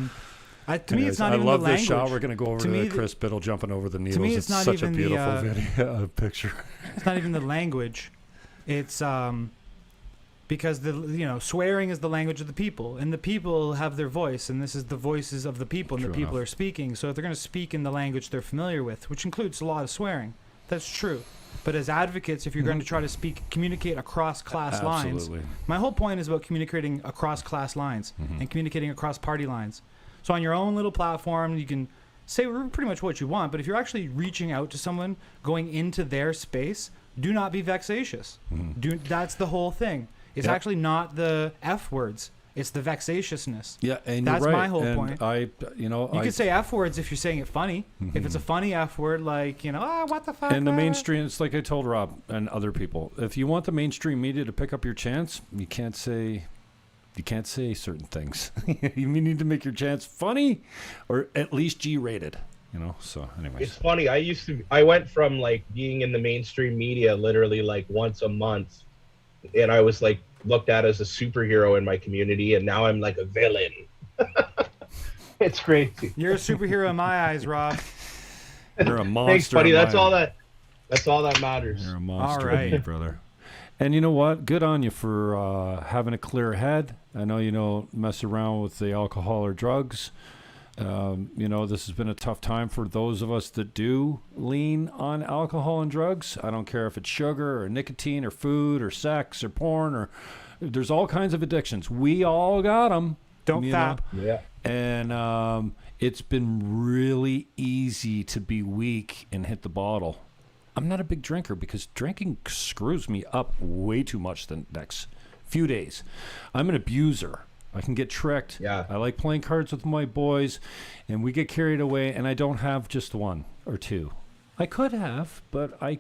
me, Anyways, it's not even the language. I love this shot. We're going to go over to the Chris Biddle jumping over the needles. To me, it's not such even a beautiful video picture. It's not even the language. It's because swearing is the language of the people, and the people have their voice, and this is the voices of the people, and True the people enough. are speaking. So if they're going to speak in the language they're familiar with, which includes a lot of swearing, that's true. But as advocates, if you're going to try to communicate across class lines, Absolutely. my whole point is about communicating across class lines and communicating across party lines. So on your own little platform, you can say pretty much what you want, but if you're actually reaching out to someone, going into their space, do not be vexatious. That's the whole thing. It's Yep. actually not the F words. It's the vexatiousness. Yeah, and That's you're right. my whole and point. You could say F words if you're saying it funny. If it's a funny F word, like, what the fuck? And the mainstream, it's like I told Rob and other people, if you want the mainstream media to pick up your chance, you can't say certain things. You need to make your chance funny or at least G-rated, so anyways. It's funny. I went from like being in the mainstream media literally like once a month, and I was like looked at as a superhero in my community, and now I'm like a villain. It's crazy. You're a superhero in my eyes, Rob. You're a monster. Thanks, buddy. in That's my- all that matters. You're a monster, All right. to me, brother. And you know what? Good on you for having a clear head. I know you don't mess around with the alcohol or drugs. This has been a tough time for those of us that do lean on alcohol and drugs. I don't care if it's sugar or nicotine or food or sex or porn or there's all kinds of addictions. We all got them. Don't fap. Yeah. And it's been really easy to be weak and hit the bottle. I'm not a big drinker because drinking screws me up way too much the next few days. I'm an abuser. I can get tricked. Yeah. I like playing cards with my boys, and we get carried away, and I don't have just one or two. I could have, but I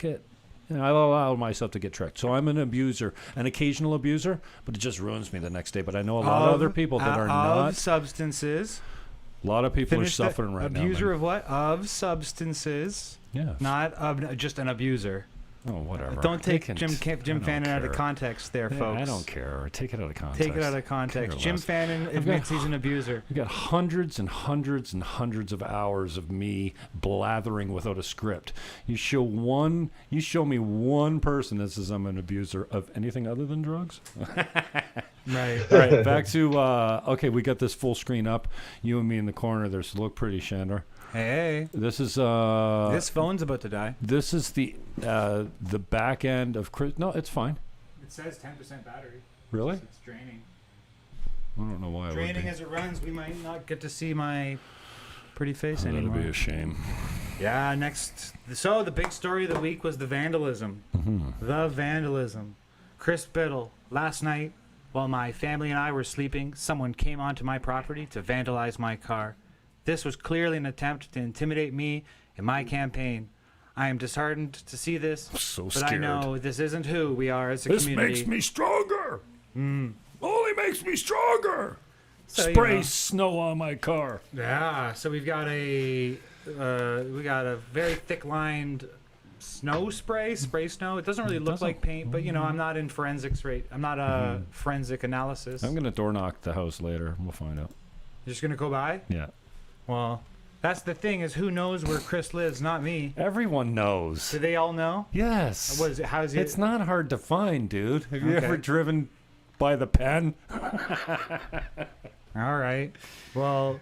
allow myself to get tricked. So I'm an abuser, an occasional abuser, but it just ruins me the next day. But I know a lot of other people that are not. Of substances. A lot of people Finish are suffering right now. Abuser man. of what? Of substances. Yeah. Not of just an abuser. Oh, whatever. Don't take I Jim don't Fannin out of care. context there, Yeah, folks. I don't care. Take it out of context. Take it out of context. Care Jim less. Fannin I've admits got- he's an abuser. We've got hundreds and hundreds and hundreds of hours of me blathering without a script. You show me one person that says I'm an abuser of anything other than drugs. Right. All right, back to okay. We got this full screen up. You and me in the corner. There's look pretty, Sandor. Hey. This is This phone's about to die. This is the back end of Chris. No, it's fine. It says 10% battery. Really? It's draining. I don't know why. it would Draining be. as it runs, we might not get to see my pretty face That'd anymore. be a shame. Yeah, next. So the big story of the week was the vandalism. The vandalism. Chris Biddle, last night, while my family and I were sleeping, someone came onto my property to vandalize my car. This was clearly an attempt to intimidate me in my campaign. I am disheartened to see this, So but scared. I know this isn't who we are as a This community. makes me stronger. Only makes me stronger. So, you Spray know. snow on my car. Yeah, so we've got a very thick lined snow spray snow. It doesn't really look like paint, but I'm not in forensics I'm not a forensic analysis. I'm gonna door knock the house later. We'll find out. You're just gonna go by? Yeah. Well, that's the thing is who knows where Chris lives, not me. Everyone knows. Do they all know? Yes. What is it? How's it? It's not hard to find, dude. Have you Okay. ever driven by the pen? All right. Well,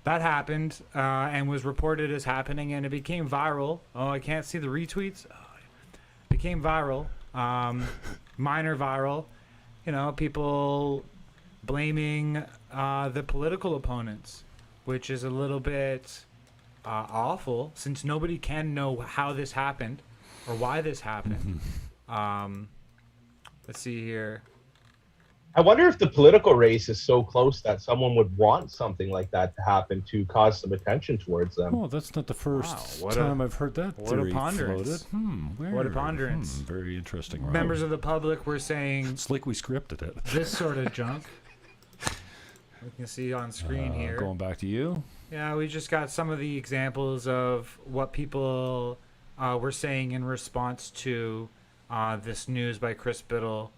that happened and was reported as happening, and it became viral. Oh, I can't see the retweets. It became viral, minor viral. People blaming the political opponents, which is a little bit awful since nobody can know how this happened or why this happened. Let's see here. I wonder if the political race is so close that someone would want something like that to happen to cause some attention towards them. Oh, that's not the first Wow, time I've heard that what a theory ponderance. floated. What a ponderance. Very interesting. Rob. Members of the public were saying It's like we scripted it. this sort of junk. We can see on screen here. Going back to you. Yeah, we just got some of the examples of what people were saying in response to this news by Chris Biddle.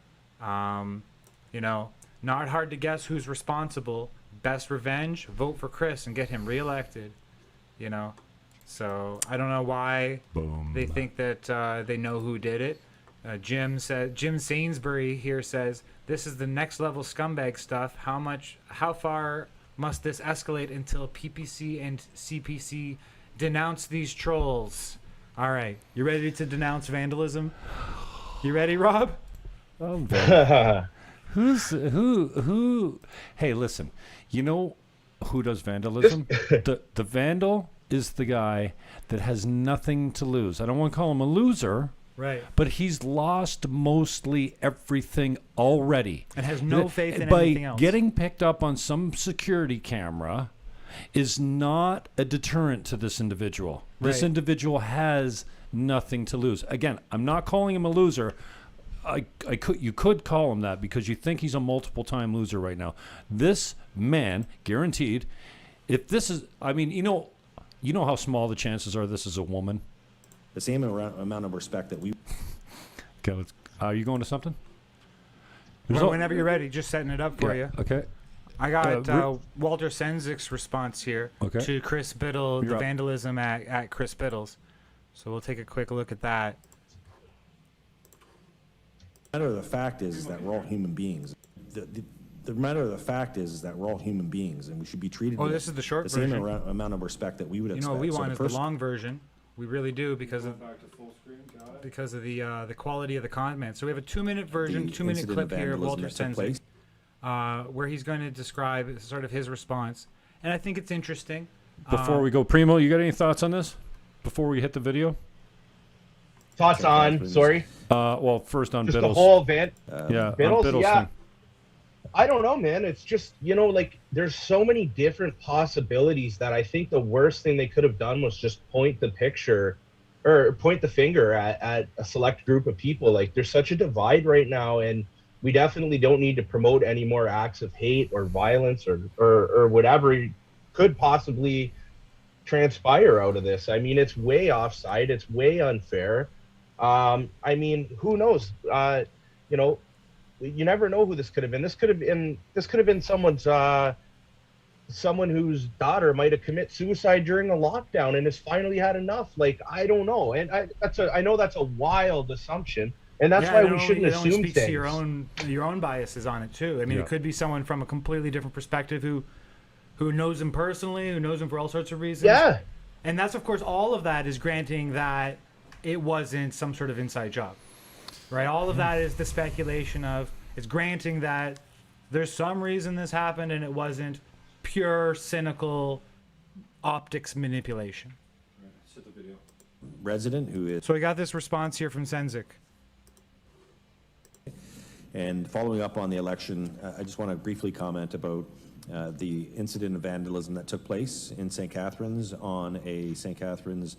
You know, not hard to guess who's responsible. Best revenge, vote for Chris and get him reelected. You know, so I don't know why they think that they know who did it. Jim Sainsbury here says this is the next level scumbag stuff. How far must this escalate until PPC and CPC denounce these trolls? All right, you ready to denounce vandalism? You ready, Rob? Who? Hey, listen. You know who does vandalism? the vandal is the guy that has nothing to lose. I don't want to call him a loser. Right. But he's lost mostly everything already. And has no faith in By anything else. getting picked up on some security camera is not a deterrent to this individual. This Right. individual has nothing to lose. Again, I'm not calling him a loser. You could call him that because you think he's a multiple-time loser right now. This man, guaranteed, if this is, I mean, you know how small the chances are this is a woman? The same amount of respect that we... Okay, are you going to something? Well, whenever you're ready, just setting it up for you. Okay. I got Walter Senzik's response here to Chris Biddle, the vandalism at Chris Biddle's. So we'll take a quick look at that. The matter of the fact is that we're all human beings. The matter of the fact is that we're all human beings, and we should be treated with this is the short the same version. amount of respect that we would You expect. know what we So want is the the long version. We really do because of the quality of the comment. So we have a 2-minute version, 2-minute incident clip of here of vandalism Walter that took place. Senzik, where he's going to describe sort of his response, and I think it's interesting. Before we go, Primo, you got any thoughts on this? Before we hit the video? Thoughts on, sorry? Well, first on Just Biddle's. the whole event. On Biddle's, yeah. thing. I don't know, man. It's just, like, there's so many different possibilities that I think the worst thing they could have done was just point the finger at a select group of people. Like, there's such a divide right now, and we definitely don't need to promote any more acts of hate or violence or whatever could possibly transpire out of this. I mean, it's way offside. It's way unfair. I mean, who knows? You never know who this could have been. This could have been someone whose daughter might have committed suicide during a lockdown and has finally had enough. Like, I don't know. And I know that's a wild assumption, and that's why we shouldn't assume things. To your own biases on it too. I mean, it could be someone from a completely different perspective who knows him personally, who knows him for all sorts of reasons. Yeah. And that's, of course, all of that is granting that it wasn't some sort of inside job, right? All of that is the speculation of, it's granting that there's some reason this happened and it wasn't pure, cynical optics manipulation. Resident who is... So we got this response here from Senzik. And following up on the election, I just want to briefly comment about the incident of vandalism that took place in St. Catharines on a St. Catharines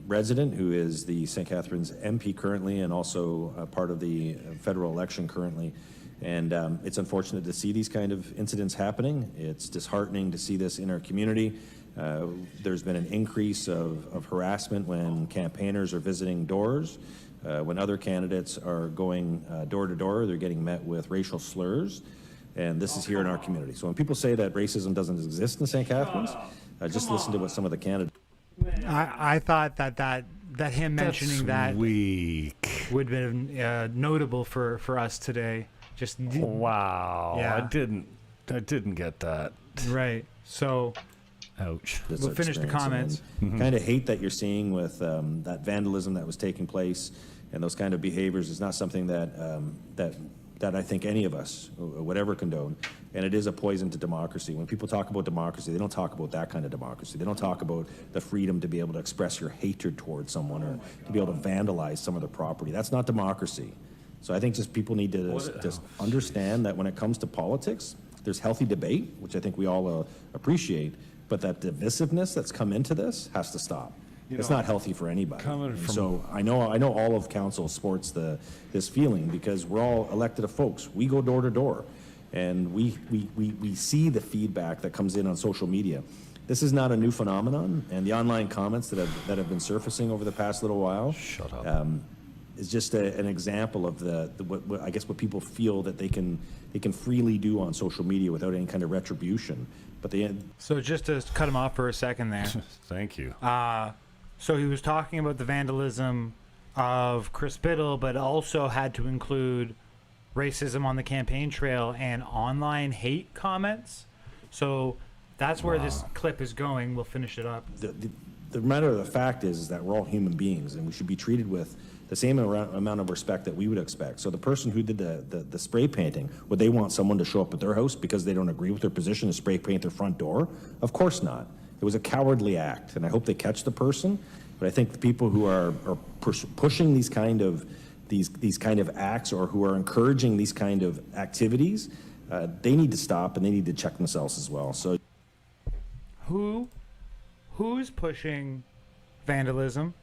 resident who is the St. Catharines MP currently and also part of the federal election currently. And it's unfortunate to see these kind of incidents happening. It's disheartening to see this in our community. There's been an increase of harassment when campaigners are visiting doors. When other candidates are going door to door, they're getting met with racial slurs. And this is here in our community. So when people say that racism doesn't exist in St. Catharines, just listen to what some of the candidates... I thought that him mentioning that weak would have been notable for us today. Just wow. Yeah. I didn't get that. Right. So ouch. We'll finish the comments. Kind of hate that you're seeing with that vandalism that was taking place and those kind of behaviors is not something that that I think any of us would ever condone, and it is a poison to democracy. When people talk about democracy, they don't talk about that kind of democracy. They don't talk about the freedom to be able to express your hatred towards someone or to be able to vandalize some of their property. That's not democracy. So I think just people need to just understand that when it comes to politics, there's healthy debate, which I think we all appreciate, but that divisiveness that's come into this has to stop. It's not healthy for anybody. So I know all of council supports this feeling because we're all elected folks. We go door to door, and we see the feedback that comes in on social media. This is not a new phenomenon, and the online comments that have been surfacing over the past little while. Shut up. Is just an example of what I guess what people feel that they can freely do on social media without any kind of retribution. But So just to cut him off for a second there. Thank you. So he was talking about the vandalism of Chris Biddle, but also had to include racism on the campaign trail and online hate comments. So that's where this clip is going. We'll finish it up. The matter of the fact is that we're all human beings, and we should be treated with the same amount of respect that we would expect. So the person who did the spray painting, would they want someone to show up at their house because they don't agree with their position to spray paint their front door? Of course not. It was a cowardly act, and I hope they catch the person. But I think the people who are pushing these kind of acts, or who are encouraging these kind of activities, they need to stop, and they need to check themselves as well. So who's pushing vandalism?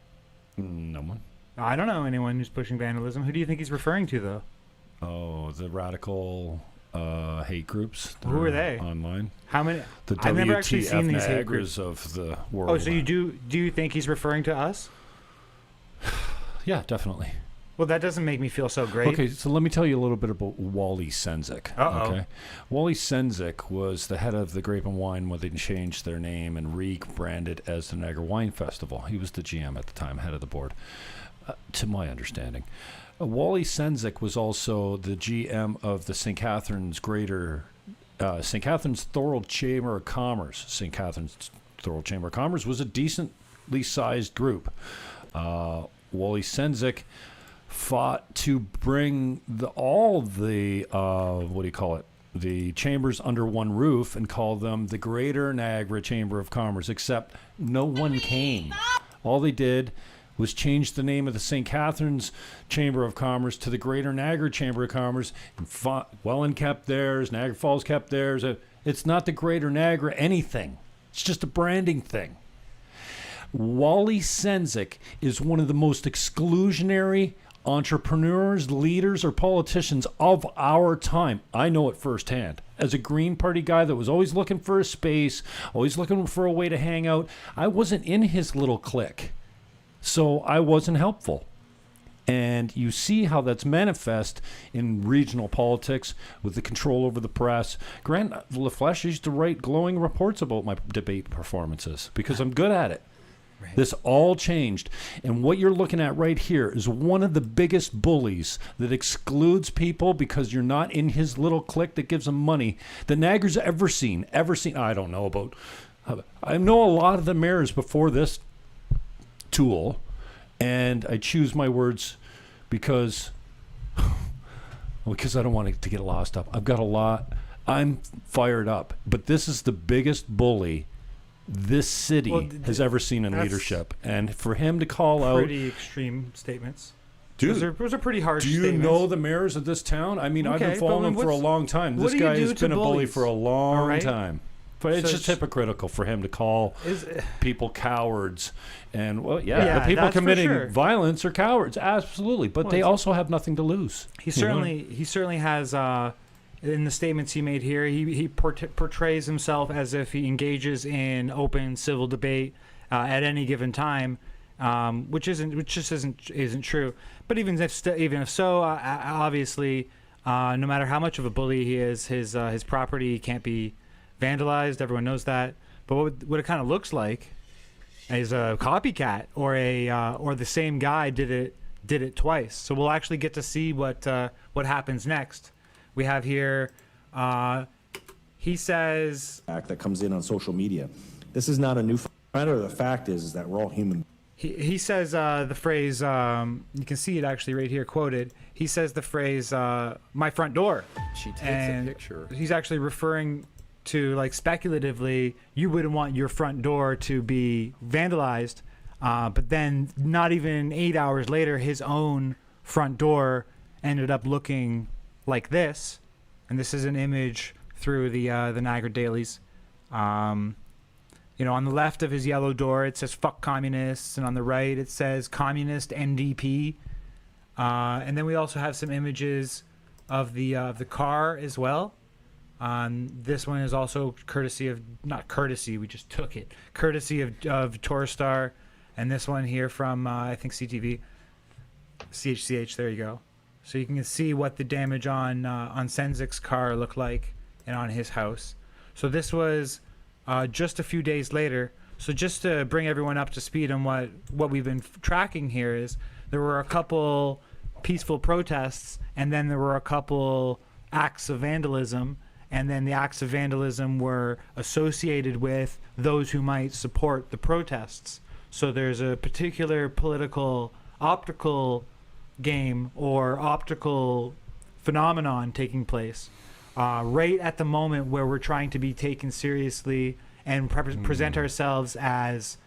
No one. I don't know anyone who's pushing vandalism. Who do you think he's referring to, though? Oh, the radical hate groups. Who are they? Online. How many? The I've never actually seen these hate WTF groups of the world. Oh, so you do you think he's referring to us? Yeah, definitely. Well, that doesn't make me feel so great. Okay, so let me tell you a little bit about Wally SENZIK. Okay, Wally SENZIK was the head of the Grape and Wine when they changed their name and rebranded as the Niagara Wine Festival. He was the GM at the time, head of the board, to my understanding. Wally SENZIK was also the GM of the St. Catharines St. Catharines Thorold Chamber of Commerce. St. Catharines Thorold Chamber of Commerce was a decently sized group. Wally SENZIK fought to bring all the the chambers under one roof and call them the Greater Niagara Chamber of Commerce, except no one came. All they did was change the name of the St. Catharines Chamber of Commerce to the Greater Niagara Chamber of Commerce, and Welland kept theirs, Niagara Falls kept theirs. It's not the Greater Niagara anything. It's just a branding thing. Wally SENZIK is one of the most exclusionary entrepreneurs, leaders, or politicians of our time. I know it firsthand. As a Green Party guy that was always looking for a space, always looking for a way to hang out, I wasn't in his little clique. So I wasn't helpful. And you see how that's manifest in regional politics with the control over the press. Grant LaFlèche used to write glowing reports about my debate performances because I'm good at it. Right. This all changed. And what you're looking at right here is one of the biggest bullies that excludes people because you're not in his little clique that gives him money that Niagara's ever seen. I don't know about. I know a lot of the mayors before this tool, and I choose my words because I don't want it to get lost up. I've got a lot. I'm fired up. But this is the biggest bully this city has ever seen in leadership. And for him to call out... Pretty extreme statements. Dude, those are pretty harsh statements. Do you know the mayors of this town? I mean, I've been following him for a long time. This guy has been a bully for a long time. But it's just hypocritical for him to call people cowards. And, well, the people committing violence are cowards, absolutely. But they also have nothing to lose. He certainly has... in the statements he made here, he portrays himself as if he engages in open civil debate at any given time, which just isn't true. But even if so, obviously, no matter how much of a bully he is, his property can't be vandalized. Everyone knows that. But what it kind of looks like is a copycat or the same guy did it twice. So we'll actually get to see what happens next. We have here, he says... ...that comes in on social media. This is not a new... matter of the fact is that we're all human. He says the phrase, you can see it actually right here quoted. He says the phrase, my front door. She takes And a picture. he's actually referring to, like, speculatively, you wouldn't want your front door to be vandalized. But then not even 8 hours later, his own front door ended up looking like this. And this is an image through the Niagara dailies. You know, on the left of his yellow door, it says "fuck communists," and on the right, it says "communist NDP." And then we also have some images of the car as well. This one is also courtesy of, not courtesy, we just took it. Courtesy of Torstar, and this one here from I think CTV, CHCH. There you go. So you can see what the damage on SENZIK's car looked like, and on his house. So this was just a few days later. So just to bring everyone up to speed on what we've been tracking here is there were a couple peaceful protests, and then there were a couple acts of vandalism, and then the acts of vandalism were associated with those who might support the protests. So there's a particular political optical game or optical phenomenon taking place right at the moment where we're trying to be taken seriously and present ourselves as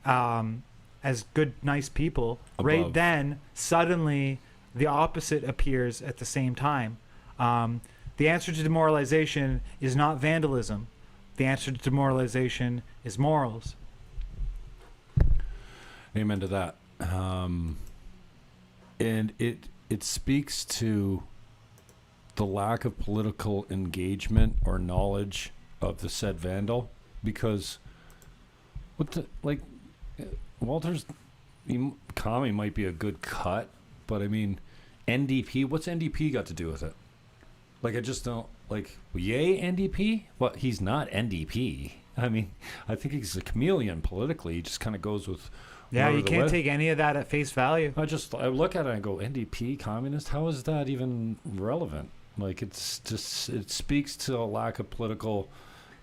good, nice people. Above. Right then, suddenly, the opposite appears at the same time. The answer to demoralization is not vandalism. The answer to demoralization is morals. Amen to that. And it speaks to the lack of political engagement or knowledge of the said vandal, because Walter's commie might be a good cut, but I mean, NDP, what's NDP got to do with it? Like, I just don't, like, yay NDP? Well, he's not NDP. I mean, I think he's a chameleon politically. He just kind of goes with Yeah, you can't take any of that at face value. I look at it and I go, NDP, communist? How is that even relevant? Like, it's just, it speaks to a lack of political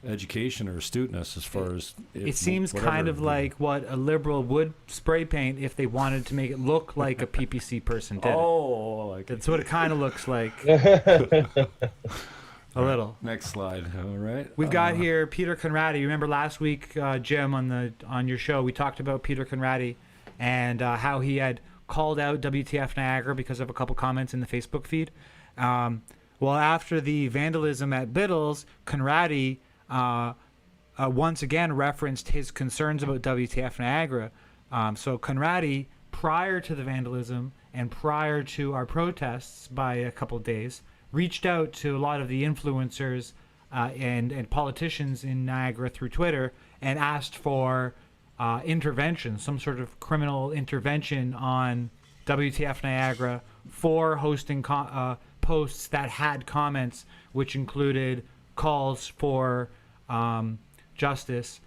education or astuteness as far as it seems kind of like what a liberal would spray paint if they wanted to make it look like a PPC person did. That's what it kind of looks like. A little. Next slide. All right. We've got here Peter Conradi. Remember last week, Jim, on your show, we talked about Peter Conradi and how he had called out WTF Niagara because of a couple comments in the Facebook feed. Well, after the vandalism at BITTLE'S, Conradi once again referenced his concerns about WTF Niagara. So Conradi, prior to the vandalism and prior to our protests by a couple of days, reached out to a lot of the influencers and politicians in Niagara through Twitter and asked for intervention, some sort of criminal intervention on WTF Niagara for hosting posts that had comments which included calls for justice,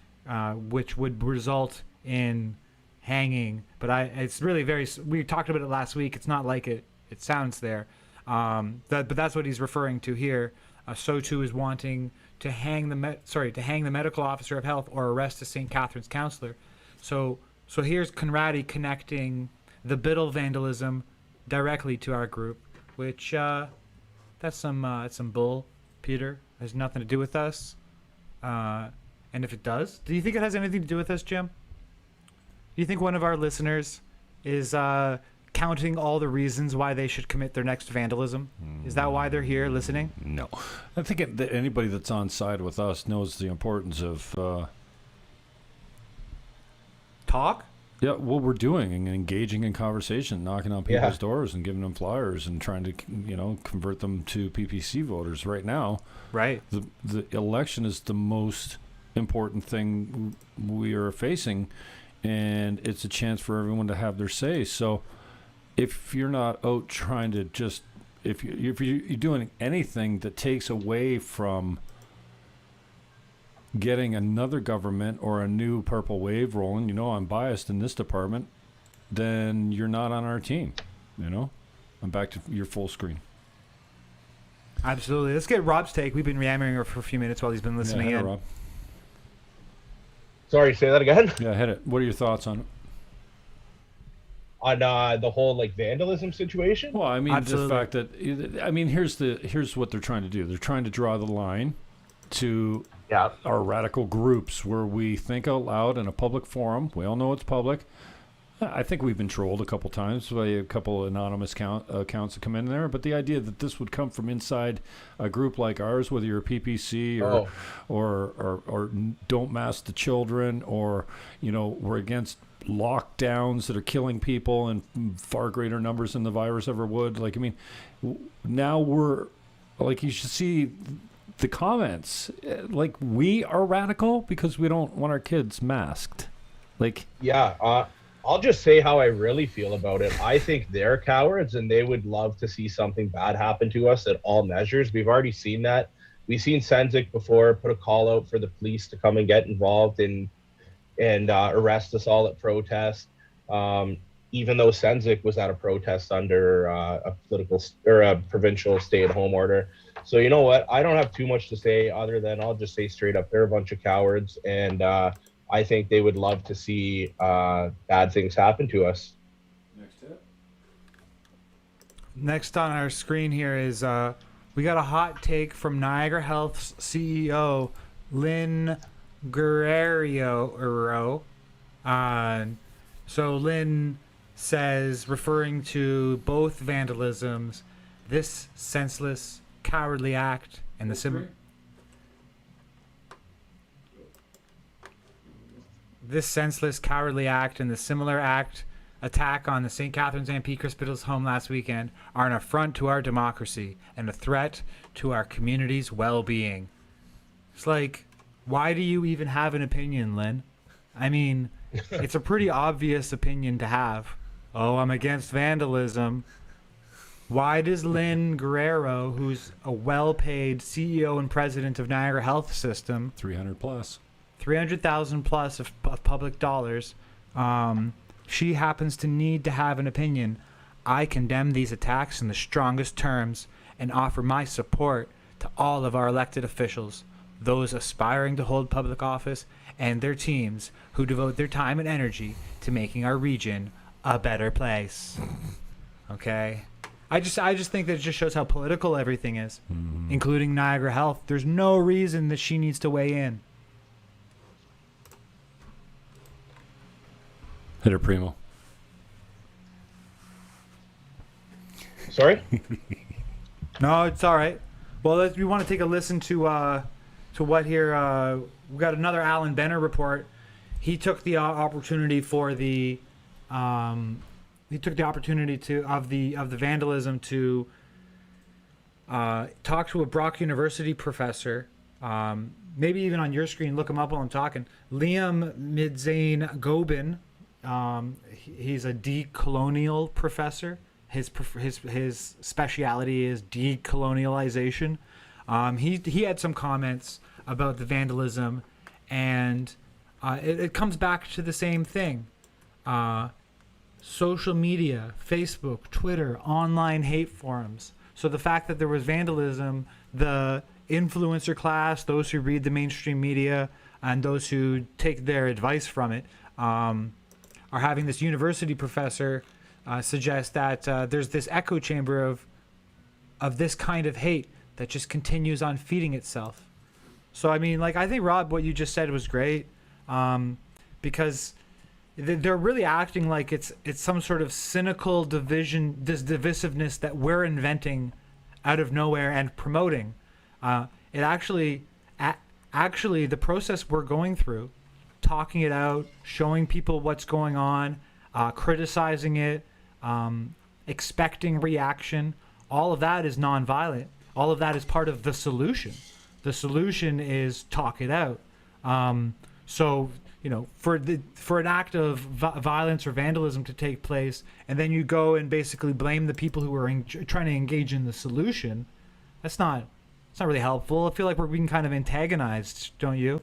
which would result in hanging. But it's really we talked about it last week. It's not like it sounds there. But that's what he's referring to here. So too is wanting to hang the medical officer of health or arrest a St. Catharines counselor. So here's Conradi connecting the BITTLE vandalism directly to our group, which that's some bull. Peter, has nothing to do with us. And if it does, do you think it has anything to do with us, Jim? Do you think one of our listeners is counting all the reasons why they should commit their next vandalism? Is that why they're here listening? No. I think that anybody that's on side with us knows the importance of talk? Yeah, what we're doing and engaging in conversation, knocking on people's doors and giving them flyers and trying to, convert them to PPC voters. Right now, right, the election is the most important thing we are facing, and it's a chance for everyone to have their say. So if you're not out trying to just, if you're doing anything that takes away from getting another government or a new purple wave rolling, I'm biased in this department, then you're not on our team. I'm back to your full screen. Absolutely. Let's get Rob's take. We've been yammering her for a few minutes while he's been listening in. Rob. Sorry, say that again. Yeah, hit it. What are your thoughts on it? the whole like vandalism situation. Well, I mean, Absolutely. the fact that, I mean, here's what they're trying to do. They're trying to draw the line to Yeah. our radical groups where we think out loud in a public forum. We all know it's public. I think we've been trolled a couple times by a couple anonymous accounts that come in there. But the idea that this would come from inside a group like ours, whether you're a PPC or don't mask the children, or we're against lockdowns that are killing people in far greater numbers than the virus ever would. Like, I mean, now we're like, you should see the comments. Like, we are radical because we don't want our kids masked. Like, Yeah. I'll just say how I really feel about it. I think they're cowards and they would love to see something bad happen to us at all measures. We've already seen that. We've seen SENZIK before put a call out for the police to come and get involved and arrest us all at protest. Even though SENZIK was at a protest under a provincial stay-at-home order. So you know what? I don't have too much to say other than I'll just say straight up, they're a bunch of cowards, and I think they would love to see bad things happen to us. Next on our screen here is we got a hot take from Niagara Health's CEO, Lynn Guerrero. So Lynn says, referring to both vandalisms, this senseless, cowardly act and the similar... This senseless, cowardly act and the similar attack on the St. Catharines MP Chris Bittle's home last weekend are an affront to our democracy and a threat to our community's well-being. It's like, why do you even have an opinion, Lynn? I mean, it's a pretty obvious opinion to have. Oh, I'm against vandalism. Why does Lynn Guerrero, who's a well-paid CEO and president of Niagara Health System, 300 plus. 300,000 plus of public dollars, she happens to need to have an opinion. I condemn these attacks in the strongest terms and offer my support to all of our elected officials, those aspiring to hold public office, and their teams who devote their time and energy to making our region a better place. Okay? I just think that it just shows how political everything is, including Niagara Health. There's no reason that she needs to weigh in. Hit her, Primo. Sorry? No, it's all right. Well, we want to take a listen to what here. We got another Alan Benner report. He took the opportunity for the of the vandalism to talk to a Brock University professor. Maybe even on your screen, look him up while I'm talking. Liam Midzain Gobin. He's a decolonial professor. His speciality is decolonialization. He had some comments about the vandalism, and it comes back to the same thing. Social media, Facebook, Twitter, online hate forums. So the fact that there was vandalism, the influencer class, those who read the mainstream media, and those who take their advice from it, are having this university professor suggest that there's this echo chamber of this kind of hate that just continues on feeding itself. So I mean, like, I think, Rob, what you just said was great, because they're really acting like it's some sort of cynical division, this divisiveness that we're inventing out of nowhere and promoting. It actually the process we're going through, talking it out, showing people what's going on, criticizing it, expecting reaction, all of that is nonviolent. All of that is part of the solution. The solution is talk it out. So, for an act of violence or vandalism to take place, and then you go and basically blame the people who are trying to engage in the solution, it's not really helpful. I feel like we're being kind of antagonized, don't you?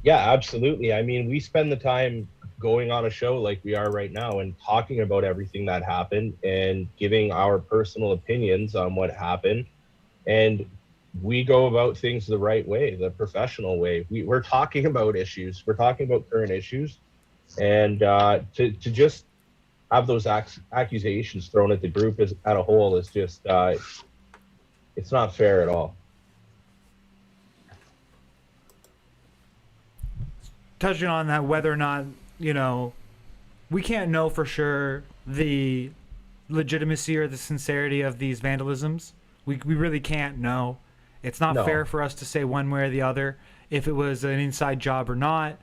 Yeah, absolutely. I mean, we spend the time going on a show like we are right now and talking about everything that happened and giving our personal opinions on what happened. And we go about things the right way, the professional way. We're talking about issues. We're talking about current issues. And to just have those accusations thrown at the group as at a whole is just it's not fair at all. Touching on that, whether or not, you know, we can't know for sure the legitimacy or the sincerity of these vandalisms. We really can't know. It's not fair for us to say one way or the other if it was an inside job or not.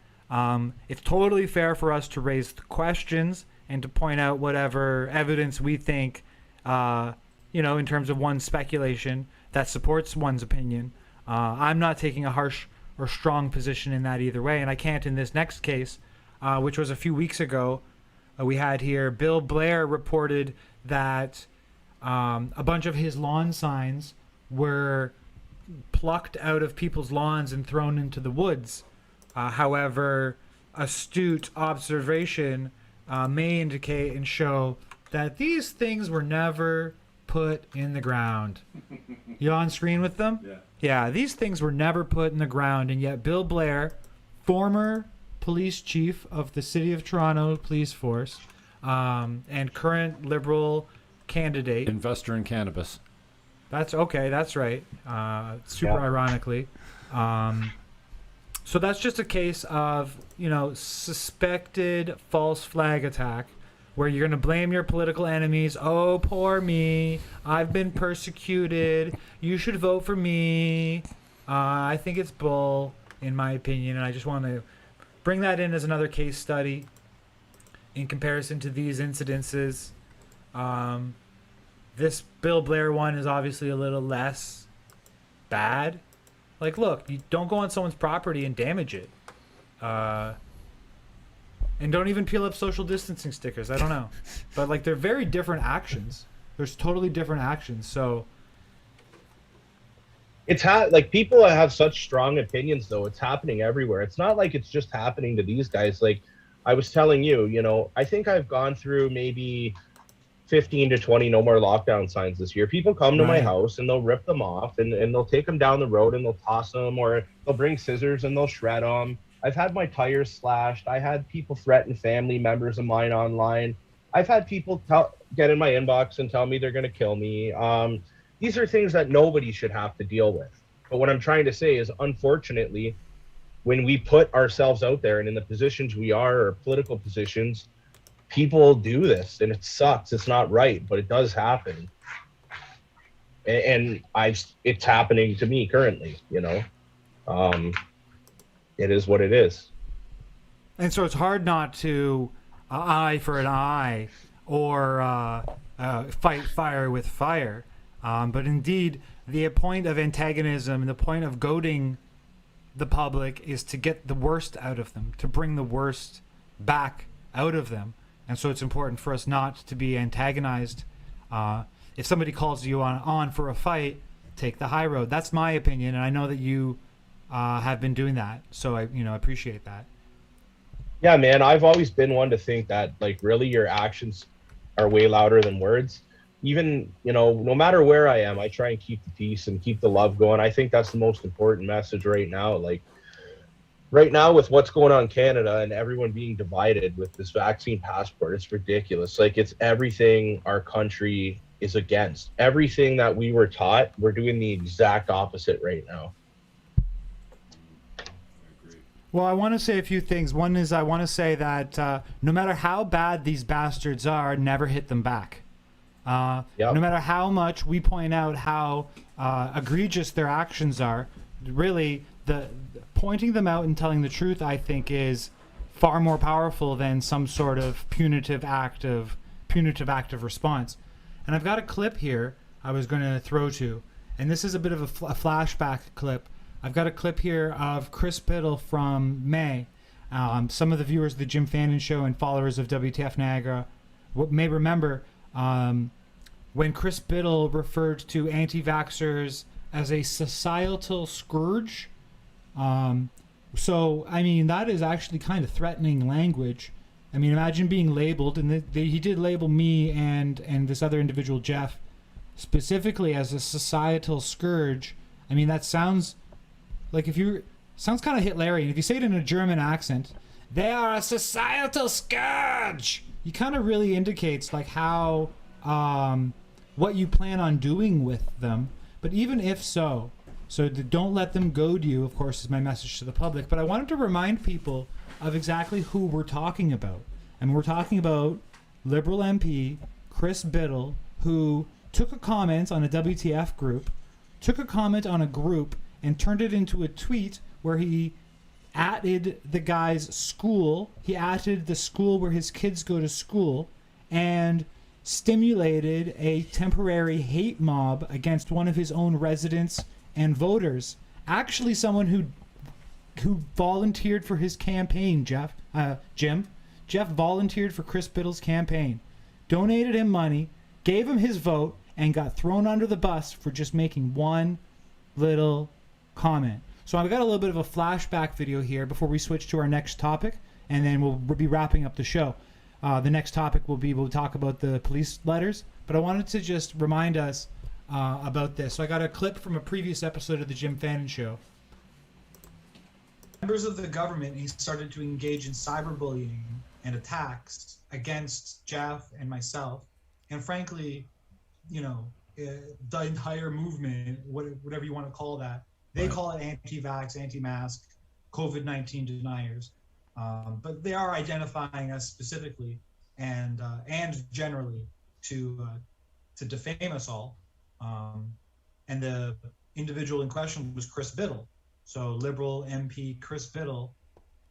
It's totally fair for us to raise the questions and to point out whatever evidence we think, you know, in terms of one's speculation that supports one's opinion. I'm not taking a harsh or strong position in that either way, and I can't in this next case, which was a few weeks ago. We had here Bill Blair reported that a bunch of his lawn signs were plucked out of people's lawns and thrown into the woods. However, astute observation may indicate and show that these things were never put in the ground. You on screen with them? Yeah. Yeah, these things were never put in the ground, and yet Bill Blair, former police chief of the City of Toronto Police Force, and current Liberal candidate. Investor in cannabis. That's okay, that's right. Super ironically. So that's just a case of, you know, suspected false flag attack where you're going to blame your political enemies. Oh, poor me. I've been persecuted. You should vote for me. I think it's bull, in my opinion, and I just want to bring that in as another case study in comparison to these incidences. This Bill Blair one is obviously a little less bad. Like, look, you don't go on someone's property and damage it. And don't even peel up social distancing stickers. I don't know. But, like, they're very different actions. There's totally different actions. So It's like people have such strong opinions, though. It's happening everywhere. It's not like it's just happening to these guys. Like I was telling you, you know, I think I've gone through maybe 15 to 20 no more lockdown signs this year. People come to my house and they'll rip them off and they'll take them down the road and they'll toss them, or they'll bring scissors and they'll shred them. I've had my tires slashed. I had people threaten family members of mine online. I've had people get in my inbox and tell me they're going to kill me. These are things that nobody should have to deal with. But what I'm trying to say is, unfortunately, when we put ourselves out there and in the positions we are, or political positions, people do this, and it sucks. It's not right, but it does happen. And it's happening to me currently, you know. It is what it is. And so it's hard not to eye for an eye or fight fire with fire. But indeed, the point of antagonism and the point of goading the public is to get the worst out of them, to bring the worst back out of them. And so it's important for us not to be antagonized. If somebody calls you on for a fight, take the high road. That's my opinion, and I know that you have been doing that. So I appreciate that. Yeah, man, I've always been one to think that, like, really your actions are way louder than words. Even, you know, no matter where I am, I try and keep the peace and keep the love going. I think that's the most important message right now. Like, right now with what's going on in Canada and everyone being divided with this vaccine passport, it's ridiculous. Like, it's everything our country is against. Everything that we were taught, we're doing the exact opposite right now. Well, I want to say a few things. One is I want to say that no matter how bad these bastards are, never hit them back. No matter how much we point out how egregious their actions are, really the pointing them out and telling the truth, I think, is far more powerful than some sort of punitive act of response. And I've got a clip here I was going to throw to, and this is a bit of a flashback clip. I've got a clip here of Chris Biddle from May. Some of the viewers of the Jim Fannin Show and followers of WTF Niagara may remember when Chris Biddle referred to anti-vaxxers as a societal scourge. So, I mean, that is actually kind of threatening language. I mean, imagine being labeled, and he did label me and this other individual, Jeff, specifically as a societal scourge. I mean, that sounds like sounds kind of Hitlerian. If you say it in a German accent, they are a societal scourge. He kind of really indicates like how what you plan on doing with them. But even if so don't let them goad you, of course, is my message to the public. But I wanted to remind people of exactly who we're talking about. And we're talking about Liberal MP Chris Biddle, who took a comment on a WTF group, took a comment on a group, and turned it into a tweet where he added the guy's school. He added the school where his kids go to school and stimulated a temporary hate mob against one of his own residents and voters. Actually, someone who volunteered for his campaign, Jim. Jeff volunteered for Chris Biddle's campaign, donated him money, gave him his vote, and got thrown under the bus for just making one little comment. So I've got a little bit of a flashback video here before we switch to our next topic, and then we'll be wrapping up the show. The next topic will be, we'll talk about the police letters, but I wanted to just remind us about this. So I got a clip from a previous episode of the Jim Fannin Show. Members of the government, he started to engage in cyberbullying and attacks against Jeff and myself, and frankly, you know, the entire movement, whatever you want to call that. They call it anti-vax, anti-mask, COVID-19 deniers, but they are identifying us specifically and generally to defame us all. And the individual in question was Chris Biddle. So Liberal MP Chris Biddle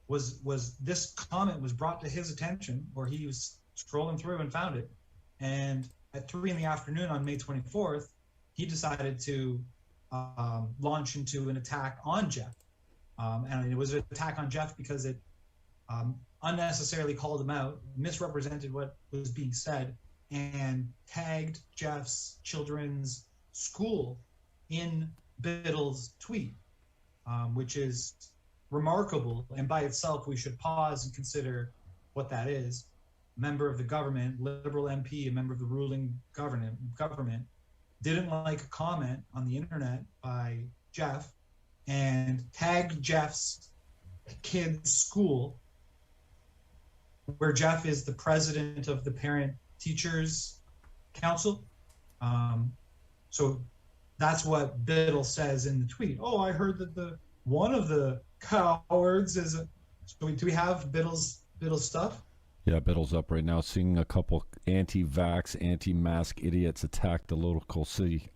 was this comment was brought to his attention, or he was scrolling through and found it. And at 3 p.m. on May 24th, he decided to launch into an attack on Jeff. And it was an attack on Jeff because it unnecessarily called him out, misrepresented what was being said, and tagged Jeff's children's school in Biddle's tweet, which is remarkable. And by itself, we should pause and consider what that is. Member of the government, Liberal MP, a member of the ruling government, didn't like a comment on the internet by Jeff and tagged Jeff's kid's school, where Jeff is the president of the Parent Teachers Council. So that's what Biddle says in the tweet. Oh, I heard that one of the cowards is a. So do we have Biddle's stuff? Yeah, Biddle's up right now, seeing a couple anti-vax, anti-mask idiots attack the local city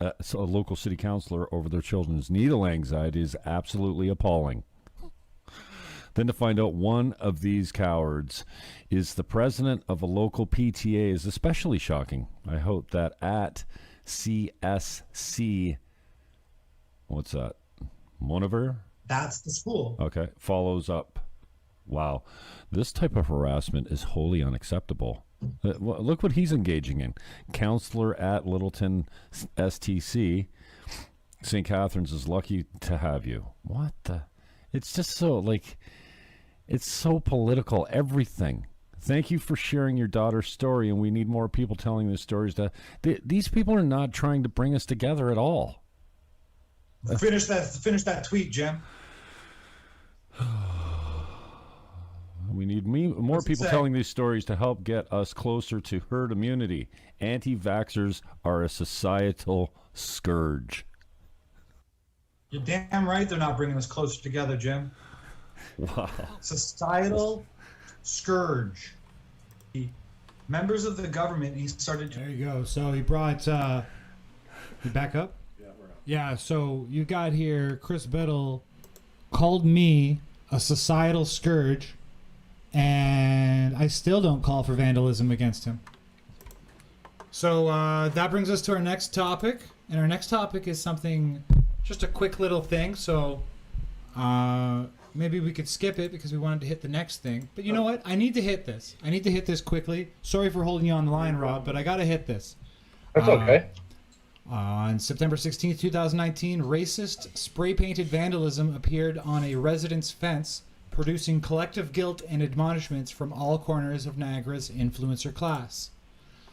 councilor over their children's needle anxiety is absolutely appalling. Then to find out one of these cowards is the president of a local PTA is especially shocking. I hope that at CSC, what's that? Monover? That's the school. Okay, follows up. Wow, this type of harassment is wholly unacceptable. Look what he's engaging in. Counselor at Littleton STC, St. Catharines is lucky to have you. What the? It's just so, like, it's so political, everything. Thank you for sharing your daughter's story, and we need more people telling their stories. These people are not trying to bring us together at all. Finish that tweet, Jim. We need more people telling these stories to help get us closer to herd immunity. Anti-vaxxers are a societal scourge. You're damn right they're not bringing us closer together, Jim. Wow. Societal scourge. Members of the government, he started to... There you go. So he brought... you back up? Yeah, we're up. Yeah, so you got here, Chris Biddle called me a societal scourge, and I still don't call for vandalism against him. So that brings us to our next topic, and our next topic is something, just a quick little thing, so maybe we could skip it because we wanted to hit the next thing. But you know what? I need to hit this. I need to hit this quickly. Sorry for holding you on the line, Rob, but I got to hit this. That's okay. On September 16th, 2019, racist spray-painted vandalism appeared on a resident's fence, producing collective guilt and admonishments from all corners of Niagara's influencer class.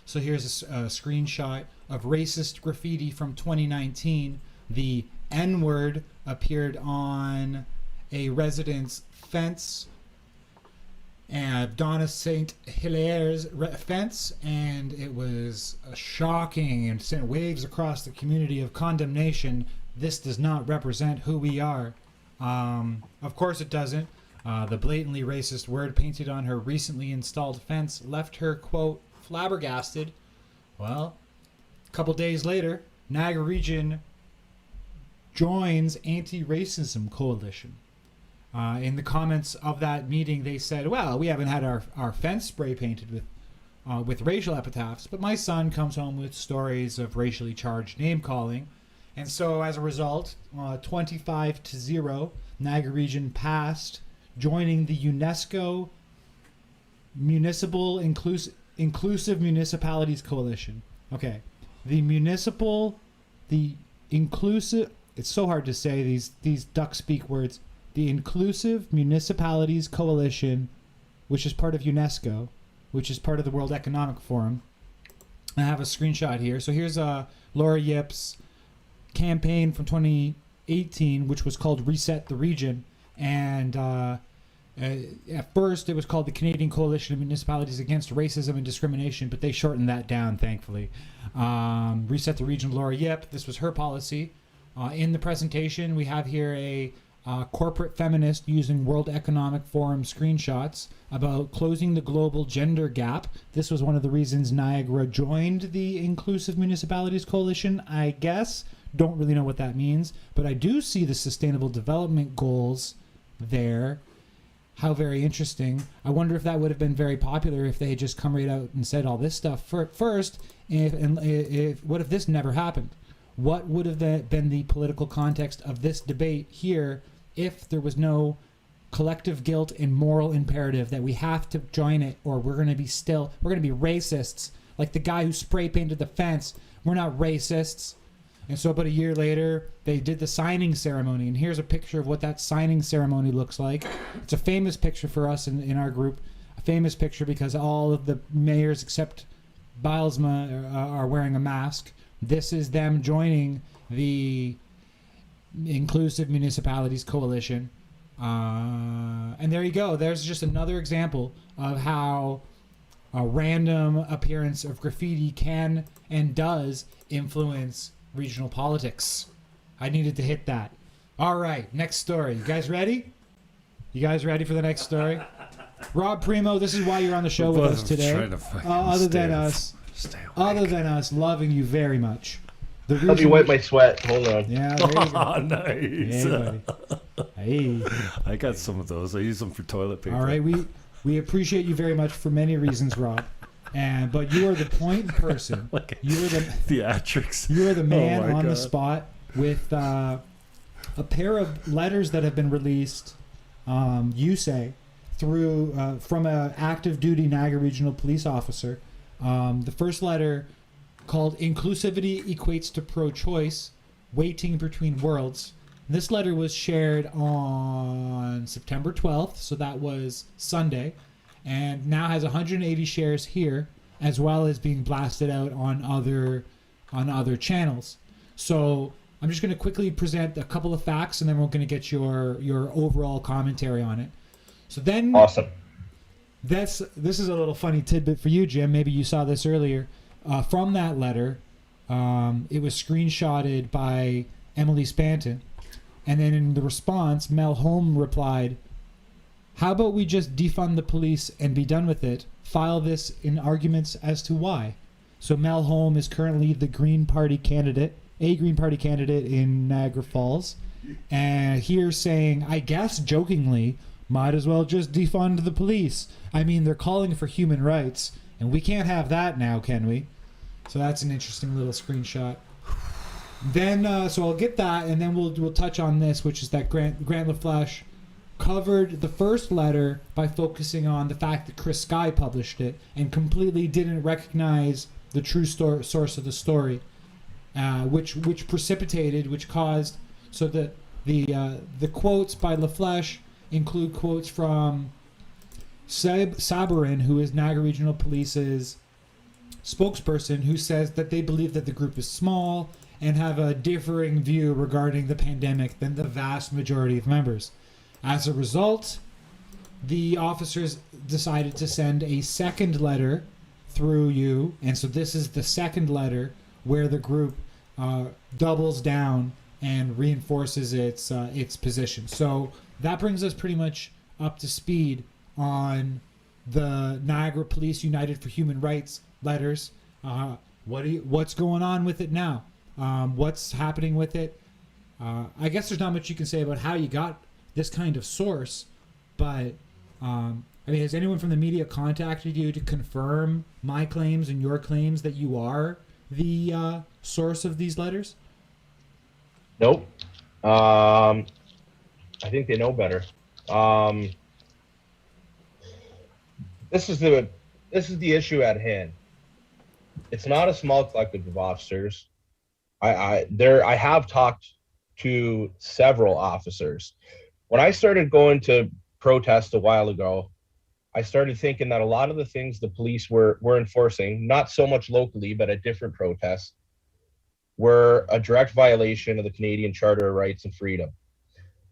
So here's a screenshot of racist graffiti from 2019. The N-word appeared on a resident's fence, Donna St. Hilaire's offense, and it was shocking and sent waves across the community of condemnation. This does not represent who we are. Of course it doesn't. The blatantly racist word painted on her recently installed fence left her, quote, flabbergasted. Well, a couple days later, Niagara Region joins anti-racism coalition. In the comments of that meeting, they said, well, we haven't had our fence spray painted with racial epitaphs, but my son comes home with stories of racially charged name-calling. And so as a result, 25-0, Niagara Region passed, joining the UNESCO Municipal Inclusive Municipalities Coalition. Okay, the inclusive, it's so hard to say these duck speak words. The Inclusive Municipalities Coalition, which is part of UNESCO, which is part of the World Economic Forum. I have a screenshot here. So here's Laura Yip's campaign from 2018, which was called Reset the Region. And at first, it was called the Canadian Coalition of Municipalities Against Racism and Discrimination, but they shortened that down, thankfully. Reset the Region, Laura Yip. This was her policy. In the presentation, we have here a corporate feminist using World Economic Forum screenshots about closing the global gender gap. This was one of the reasons Niagara joined the Inclusive Municipalities Coalition, I guess. Don't really know what that means, but I do see the Sustainable Development Goals there. How very interesting. I wonder if that would have been very popular if they had just come right out and said all this stuff first. What if this never happened? What would have been the political context of this debate here if there was no collective guilt and moral imperative that we have to join it or we're going to be racists? Like the guy who spray painted the fence. We're not racists. And so about a year later, they did the signing ceremony. And here's a picture of what that signing ceremony looks like. It's a famous picture for us in our group. A famous picture because all of the mayors except Bilesma are wearing a mask. This is them joining the Inclusive Municipalities Coalition. And there you go. There's just another example of how a random appearance of graffiti can and does influence regional politics. I needed to hit that. All right, next story. You guys ready? You guys ready for the next story? Rob Primo, this is why you're on the show with us today. Other than us loving you very much. Help you wipe my sweat. Hold on. Yeah, there you go. Nice. Hey, buddy. Hey. I got some of those. I use them for toilet paper. All right, we appreciate you very much for many reasons, Rob. But you are the point person. You are the theatrics. You are the man on the spot with a pair of letters that have been released. You say through from an active duty Niagara Regional Police officer. The first letter, called "Inclusivity Equates to Pro-Choice, Waiting Between Worlds." This letter was shared on September 12th, so that was Sunday, and now has 180 shares here, as well as being blasted out on other channels. So I'm just going to quickly present a couple of facts, and then we're going to get your overall commentary on it. So then, awesome. This is a little funny tidbit for you, Jim. Maybe you saw this earlier. From that letter, it was screenshotted by Emily Spanton. And then in the response, Mel Holm replied, "How about we just defund the police and be done with it? File this in arguments as to why." So Mel Holm is currently the Green Party candidate in Niagara Falls. And here saying, I guess jokingly, might as well just defund the police. I mean, they're calling for human rights, and we can't have that now, can we? So that's an interesting little screenshot. Then, so I'll get that, and then we'll touch on this, which is that Grant LaFlèche covered the first letter by focusing on the fact that Chris Sky published it and completely didn't recognize the true source of the story, which caused so that the quotes by LaFlèche include quotes from Seb Sabarin, who is Niagara Regional Police's spokesperson, who says that they believe that the group is small and have a differing view regarding the pandemic than the vast majority of members. As a result, the officers decided to send a second letter through you, and so this is the second letter where the group doubles down and reinforces its position. So that brings us pretty much up to speed on the Niagara Police United for Human Rights letters. What's going on with it now? What's happening with it? I guess there's not much you can say about how you got this kind of source, but I mean, has anyone from the media contacted you to confirm my claims and your claims that you are the source of these letters? Nope. I think they know better. This is the issue at hand. It's not a small collective of officers. I have talked to several officers. When I started going to protest a while ago, I started thinking that a lot of the things the police were enforcing, not so much locally, but at different protests, were a direct violation of the Canadian Charter of Rights and Freedom.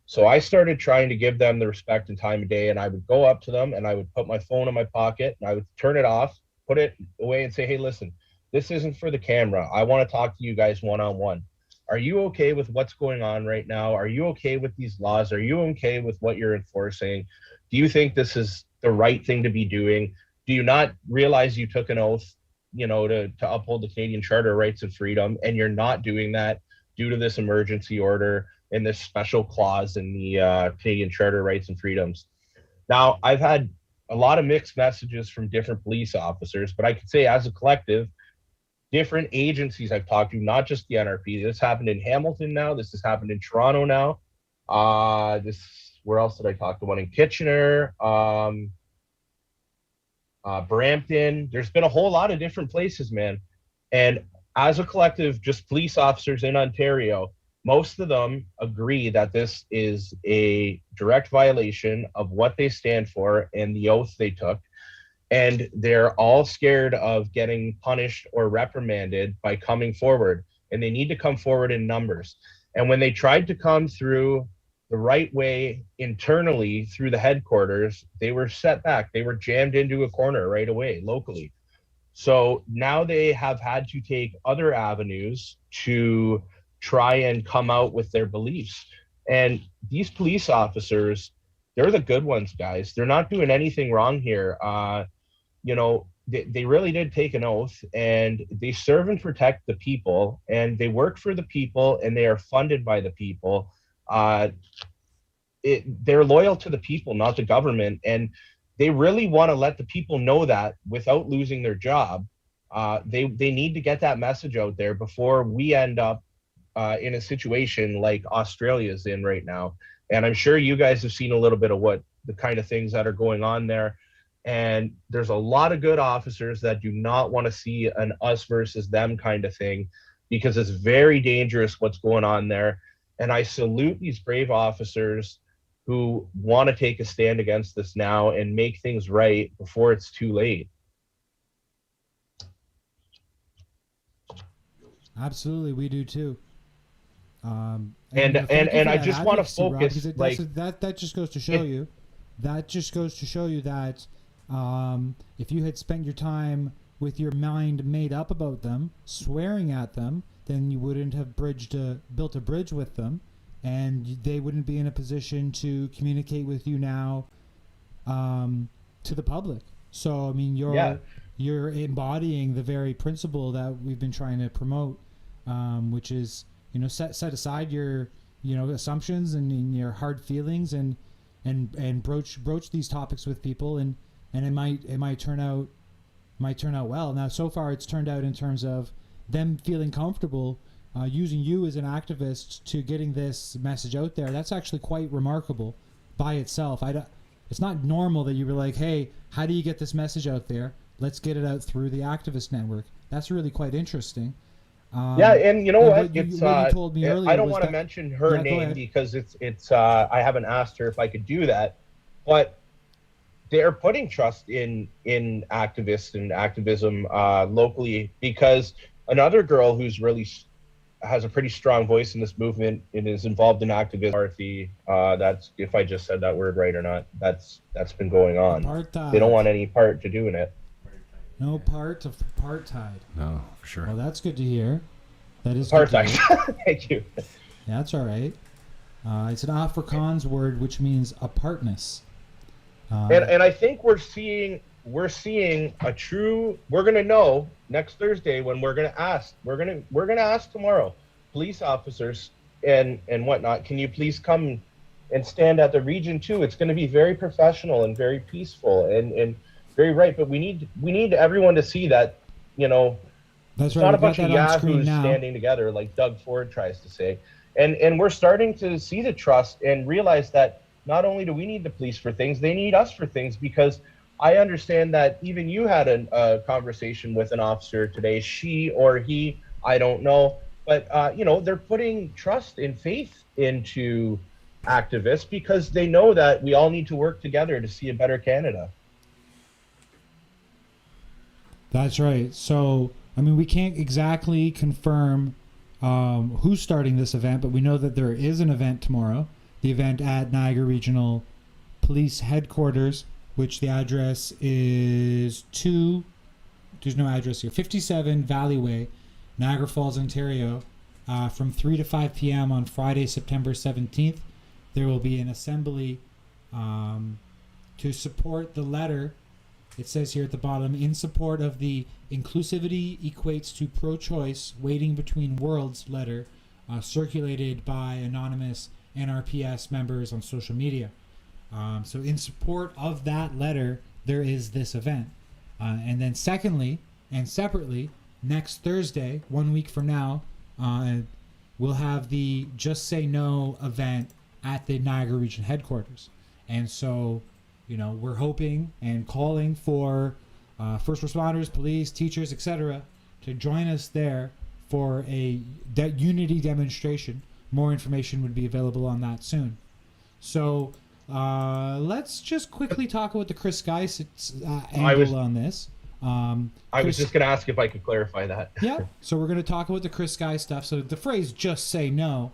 So I started trying to give them the respect and time of day, and I would go up to them and I would put my phone in my pocket and I would turn it off, put it away and say, hey, listen, this isn't for the camera. I want to talk to you guys one-on-one. Are you okay with what's going on right now? Are you okay with these laws? Are you okay with what you're enforcing? Do you think this is the right thing to be doing? Do you not realize you took an oath, you know, to uphold the Canadian Charter of Rights and Freedom, and you're not doing that due to this emergency order and this special clause in the Canadian Charter of Rights and Freedoms? Now, I've had a lot of mixed messages from different police officers, but I could say as a collective, different agencies I've talked to, not just the NRP. This happened in Hamilton now. This has happened in Toronto now. Where else did I talk to? One in Kitchener, Brampton. There's been a whole lot of different places, man. And as a collective, just police officers in Ontario, most of them agree that this is a direct violation of what they stand for and the oath they took. And they're all scared of getting punished or reprimanded by coming forward. And they need to come forward in numbers. And when they tried to come through the right way internally through the headquarters, they were set back. They were jammed into a corner right away locally. So now they have had to take other avenues to try and come out with their beliefs. And these police officers, they're the good ones, guys. They're not doing anything wrong here. You know, they really did take an oath, and they serve and protect the people, and they work for the people, and they are funded by the people. They're loyal to the people, not the government, and they really want to let the people know that without losing their job. They need to get that message out there before we end up in a situation like Australia's in right now. And I'm sure you guys have seen a little bit of what the kind of things that are going on there. And there's a lot of good officers that do not want to see an us versus them kind of thing, because it's very dangerous what's going on there. And I salute these brave officers who want to take a stand against this now and make things right before it's too late. Absolutely, we do too. And I just want to focus, like that just goes to show you. That just goes to show you that if you had spent your time with your mind made up about them, swearing at them, then you wouldn't have built a bridge with them, and they wouldn't be in a position to communicate with you now to the public. So I mean, you're embodying the very principle that we've been trying to promote, which is, you know, set aside your, you know, assumptions and your hard feelings and broach these topics with people, and it might turn out well. Now, so far it's turned out in terms of them feeling comfortable using you as an activist to getting this message out there. That's actually quite remarkable by itself. It's not normal that you were like, hey, how do you get this message out there? Let's get it out through the activist network. That's really quite interesting. Yeah, and you know what? What you told me earlier, I don't want to mention her name because it's I haven't asked her if I could do that, but they're putting trust in activists and activism locally, because another girl who's really has a pretty strong voice in this movement and is involved in activism. McCarthy, that's, if I just said that word right or not, that's been going on. Apartheid. They don't want any part to do in it. No part of apartheid. No, for sure. Well, that's good to hear. That is good to Apartheid. hear. Thank you. Yeah, that's all right. It's an Afrikaans word which means apartness. And I think we're seeing a true. We're gonna know next Thursday when we're gonna ask. We're gonna ask tomorrow, police officers and whatnot. Can you please come and stand at the region too? It's gonna be very professional and very peaceful and very right. But we need everyone to see that, you know, That's it's right. not a We've bunch got of that on screen yahoos now. standing together like Doug Ford tries to say. And we're starting to see the trust and realize that not only do we need the police for things, they need us for things, because I understand that even you had a conversation with an officer today, she or he, I don't know, but you know, they're putting trust and faith into activists because they know that we all need to work together to see a better Canada. That's right. So, I mean, we can't exactly confirm who's starting this event, but we know that there is an event tomorrow. The event at Niagara Regional Police Headquarters, which the address is there's no address here, 57 Valley Way, Niagara Falls, Ontario, from 3 to 5 p.m. on Friday, September 17th. There will be an assembly to support the letter. It says here at the bottom, in support of the inclusivity equates to pro-choice waiting between worlds letter circulated by anonymous NRPS members on social media. So in support of that letter, there is this event. And then secondly, and separately, next Thursday, 1 week from now, we'll have the Just Say No event at the Niagara Region headquarters. And so, you know, we're hoping and calling for first responders, police, teachers, etc., to join us there for a unity demonstration. More information would be available on that soon. So let's just quickly talk about the Chris Guy angle on this. I was just going to ask if I could clarify that. Yeah, so we're going to talk about the Chris Guy stuff. So the phrase "just say no"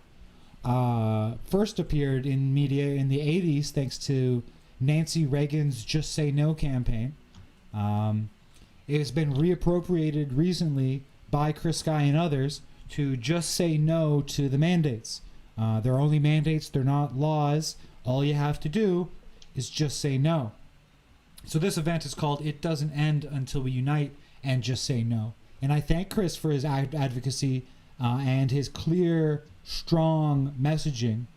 first appeared in media in the 80s thanks to Nancy Reagan's Just Say No campaign. It has been reappropriated recently by Chris Guy and others to just say no to the mandates. They're only mandates, they're not laws. All you have to do is just say no. So this event is called It Doesn't End Until We Unite and Just Say No. And I thank Chris for his advocacy and his clear, strong messaging,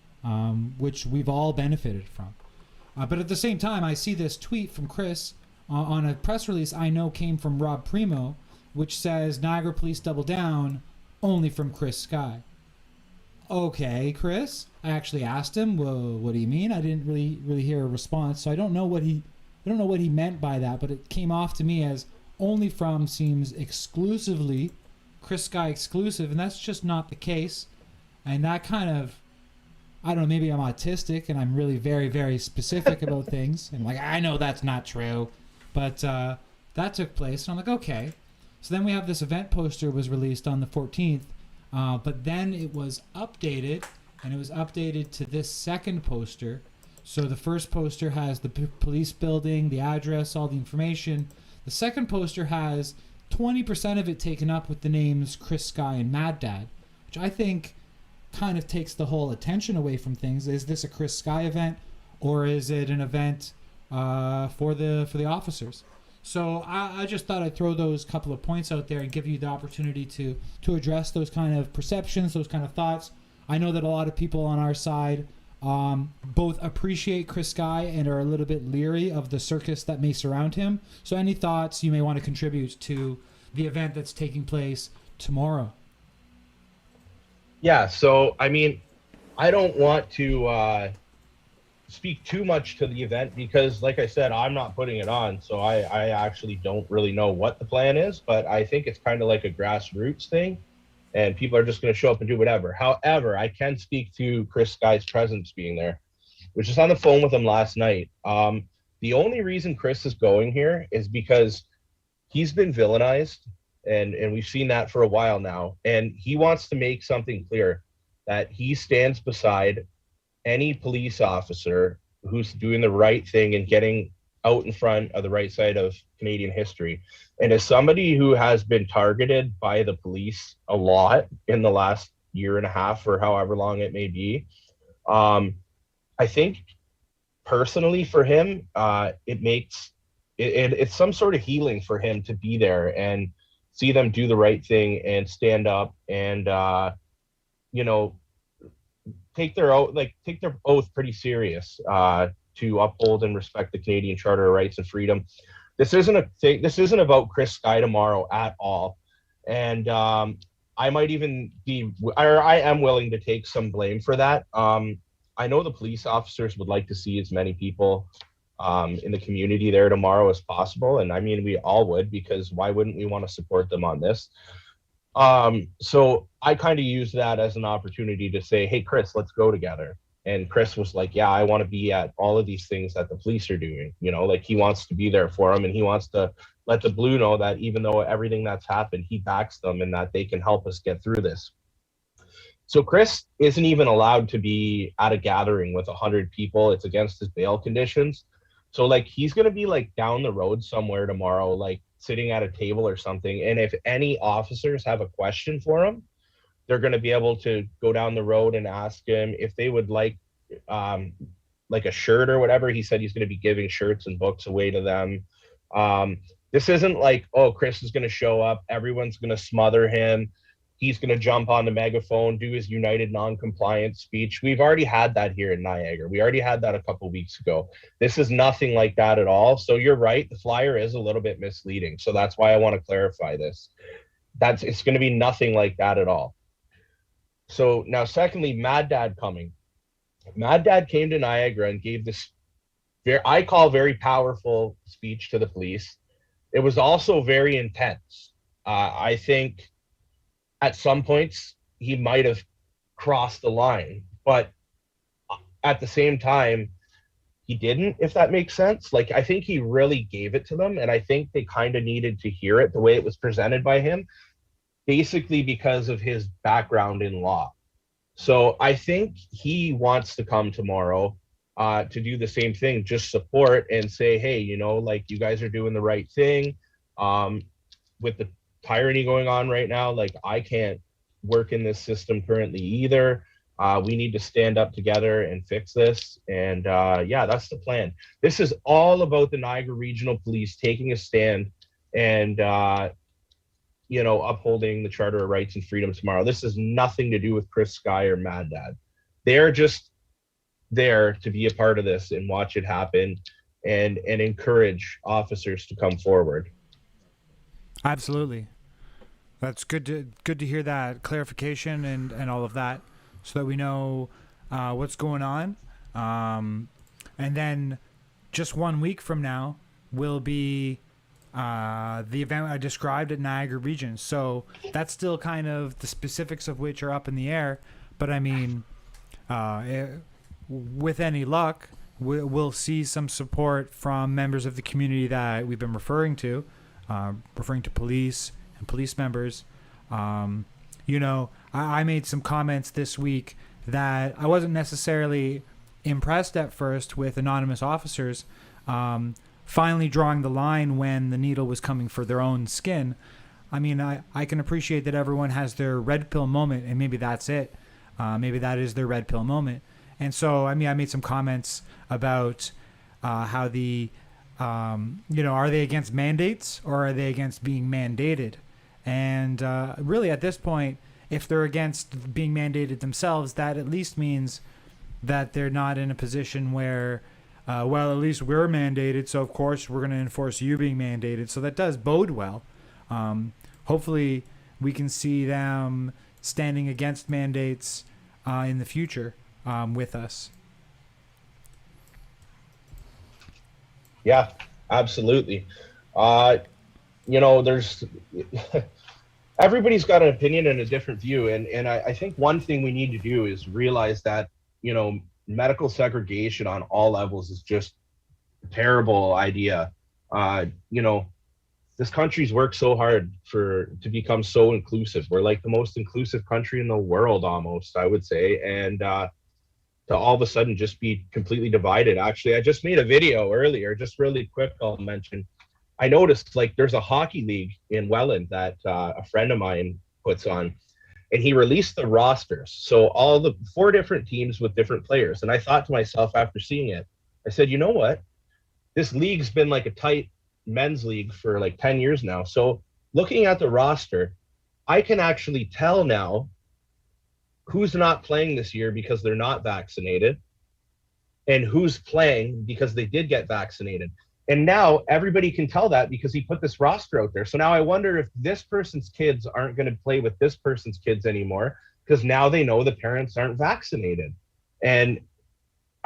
which we've all benefited from. But at the same time, I see this tweet from Chris on a press release I know came from Rob Primo, which says Niagara Police double down, only from Chris Sky. Okay, Chris. I actually asked him, well, what do you mean? I didn't really hear a response, so I don't know what he meant by that, but it came off to me as only from seems exclusively Chris Sky exclusive, and that's just not the case. And that kind of, I don't know, maybe I'm autistic and I'm really very, very specific about things. And like, I know that's not true. But that took place. And I'm like, okay. So then we have this event poster was released on the 14th. But then it was updated. And it was updated to this second poster. So the first poster has the police building, the address, all the information. The second poster has 20% of it taken up with the names Chris Sky and Mad Dad, which I think kind of takes the whole attention away from things. Is this a Chris Sky event, or is it an event for the officers? So I just thought I'd throw those couple of points out there and give you the opportunity to address those kind of perceptions, those kind of thoughts. I know that a lot of people on our side both appreciate Chris Sky and are a little bit leery of the circus that may surround him. So any thoughts you may want to contribute to the event that's taking place tomorrow? Yeah, so, I mean, I don't want to speak too much to the event because, like I said, I'm not putting it on, so I actually don't really know what the plan is, but I think it's kind of like a grassroots thing, and people are just going to show up and do whatever. However, I can speak to Chris Sky's presence being there, which is on the phone with him last night. The only reason Chris is going here is because he's been villainized and we've seen that for a while now. And he wants to make something clear that he stands beside any police officer who's doing the right thing and getting out in front of the right side of Canadian history. And as somebody who has been targeted by the police a lot in the last year and a half or however long it may be, I think personally for him, it's some sort of healing for him to be there and see them do the right thing and stand up and take their oath pretty serious to uphold and respect the Canadian Charter of Rights and Freedom. This isn't about Chris Sky tomorrow at all. And I might even I am willing to take some blame for that. I know the police officers would like to see as many people in the community there tomorrow as possible. And I mean, we all would, because why wouldn't we want to support them on this? So I kind of used that as an opportunity to say, hey, Chris, let's go together. And Chris was like, yeah, I want to be at all of these things that the police are doing. Like he wants to be there for them, and he wants to let the Blue know that even though everything that's happened, he backs them and that they can help us get through this. So Chris isn't even allowed to be at a gathering with 100 people. It's against his bail conditions. So like he's going to be like down the road somewhere tomorrow, like sitting at a table or something. And if any officers have a question for him, they're going to be able to go down the road and ask him if they would like a shirt or whatever. He said he's going to be giving shirts and books away to them. This isn't like, oh, Chris is going to show up, everyone's going to smother him, he's going to jump on the megaphone, do his United Non-Compliance speech. We've already had that here in Niagara. We already had that a couple weeks ago. This is nothing like that at all. So you're right, the flyer is a little bit misleading. So that's why I want to clarify this. It's going to be nothing like that at all. So now, secondly, Mad Dad coming. Mad Dad came to Niagara and gave this very powerful speech to the police. It was also very intense. I think at some points he might have crossed the line, but at the same time, he didn't, if that makes sense. Like, I think he really gave it to them, and I think they kind of needed to hear it the way it was presented by him, basically because of his background in law. So I think he wants to come tomorrow to do the same thing, just support and say, hey, like, you guys are doing the right thing. With the tyranny going on right now, like, I can't work in this system currently either. We need to stand up together and fix this. And yeah, that's the plan. This is all about the Niagara Regional Police taking a stand and upholding the Charter of Rights and Freedom tomorrow. This has nothing to do with Chris Sky or Mad Dad. They're just there to be a part of this and watch it happen and encourage officers to come forward. Absolutely. That's good to hear that clarification and all of that, so that we know what's going on. And then just 1 week from now will be the event I described at Niagara Region. So that's still kind of the specifics of which are up in the air. But I mean, with any luck, we'll see some support from members of the community that we've been referring to police and police members. I made some comments this week that I wasn't necessarily impressed at first with anonymous officers finally drawing the line when the needle was coming for their own skin. I mean, I can appreciate that everyone has their red pill moment, and maybe that's it. Maybe that is their red pill moment. And so, I mean, I made some comments about how are they against mandates or are they against being mandated? And really, at this point, if they're against being mandated themselves, that at least means that they're not in a position where, well, at least we're mandated, so of course we're going to enforce you being mandated. So that does bode well. Hopefully, we can see them standing against mandates in the future with us. Yeah, absolutely. There's everybody's got an opinion and a different view. And I think one thing we need to do is realize that, medical segregation on all levels is just a terrible idea. this country's worked so hard to become so inclusive. We're like the most inclusive country in the world, almost, I would say. And to all of a sudden just be completely divided. Actually, I just made a video earlier, just really quick, I'll mention. I noticed like there's a hockey league in Welland that a friend of mine puts on, and he released the rosters. So all the 4 different teams with different players. And I thought to myself after seeing it, I said, you know what? This league's been like a tight men's league for like 10 years now. So looking at the roster, I can actually tell now who's not playing this year because they're not vaccinated and who's playing because they did get vaccinated. And now everybody can tell that because he put this roster out there. So now I wonder if this person's kids aren't going to play with this person's kids anymore because now they know the parents aren't vaccinated. And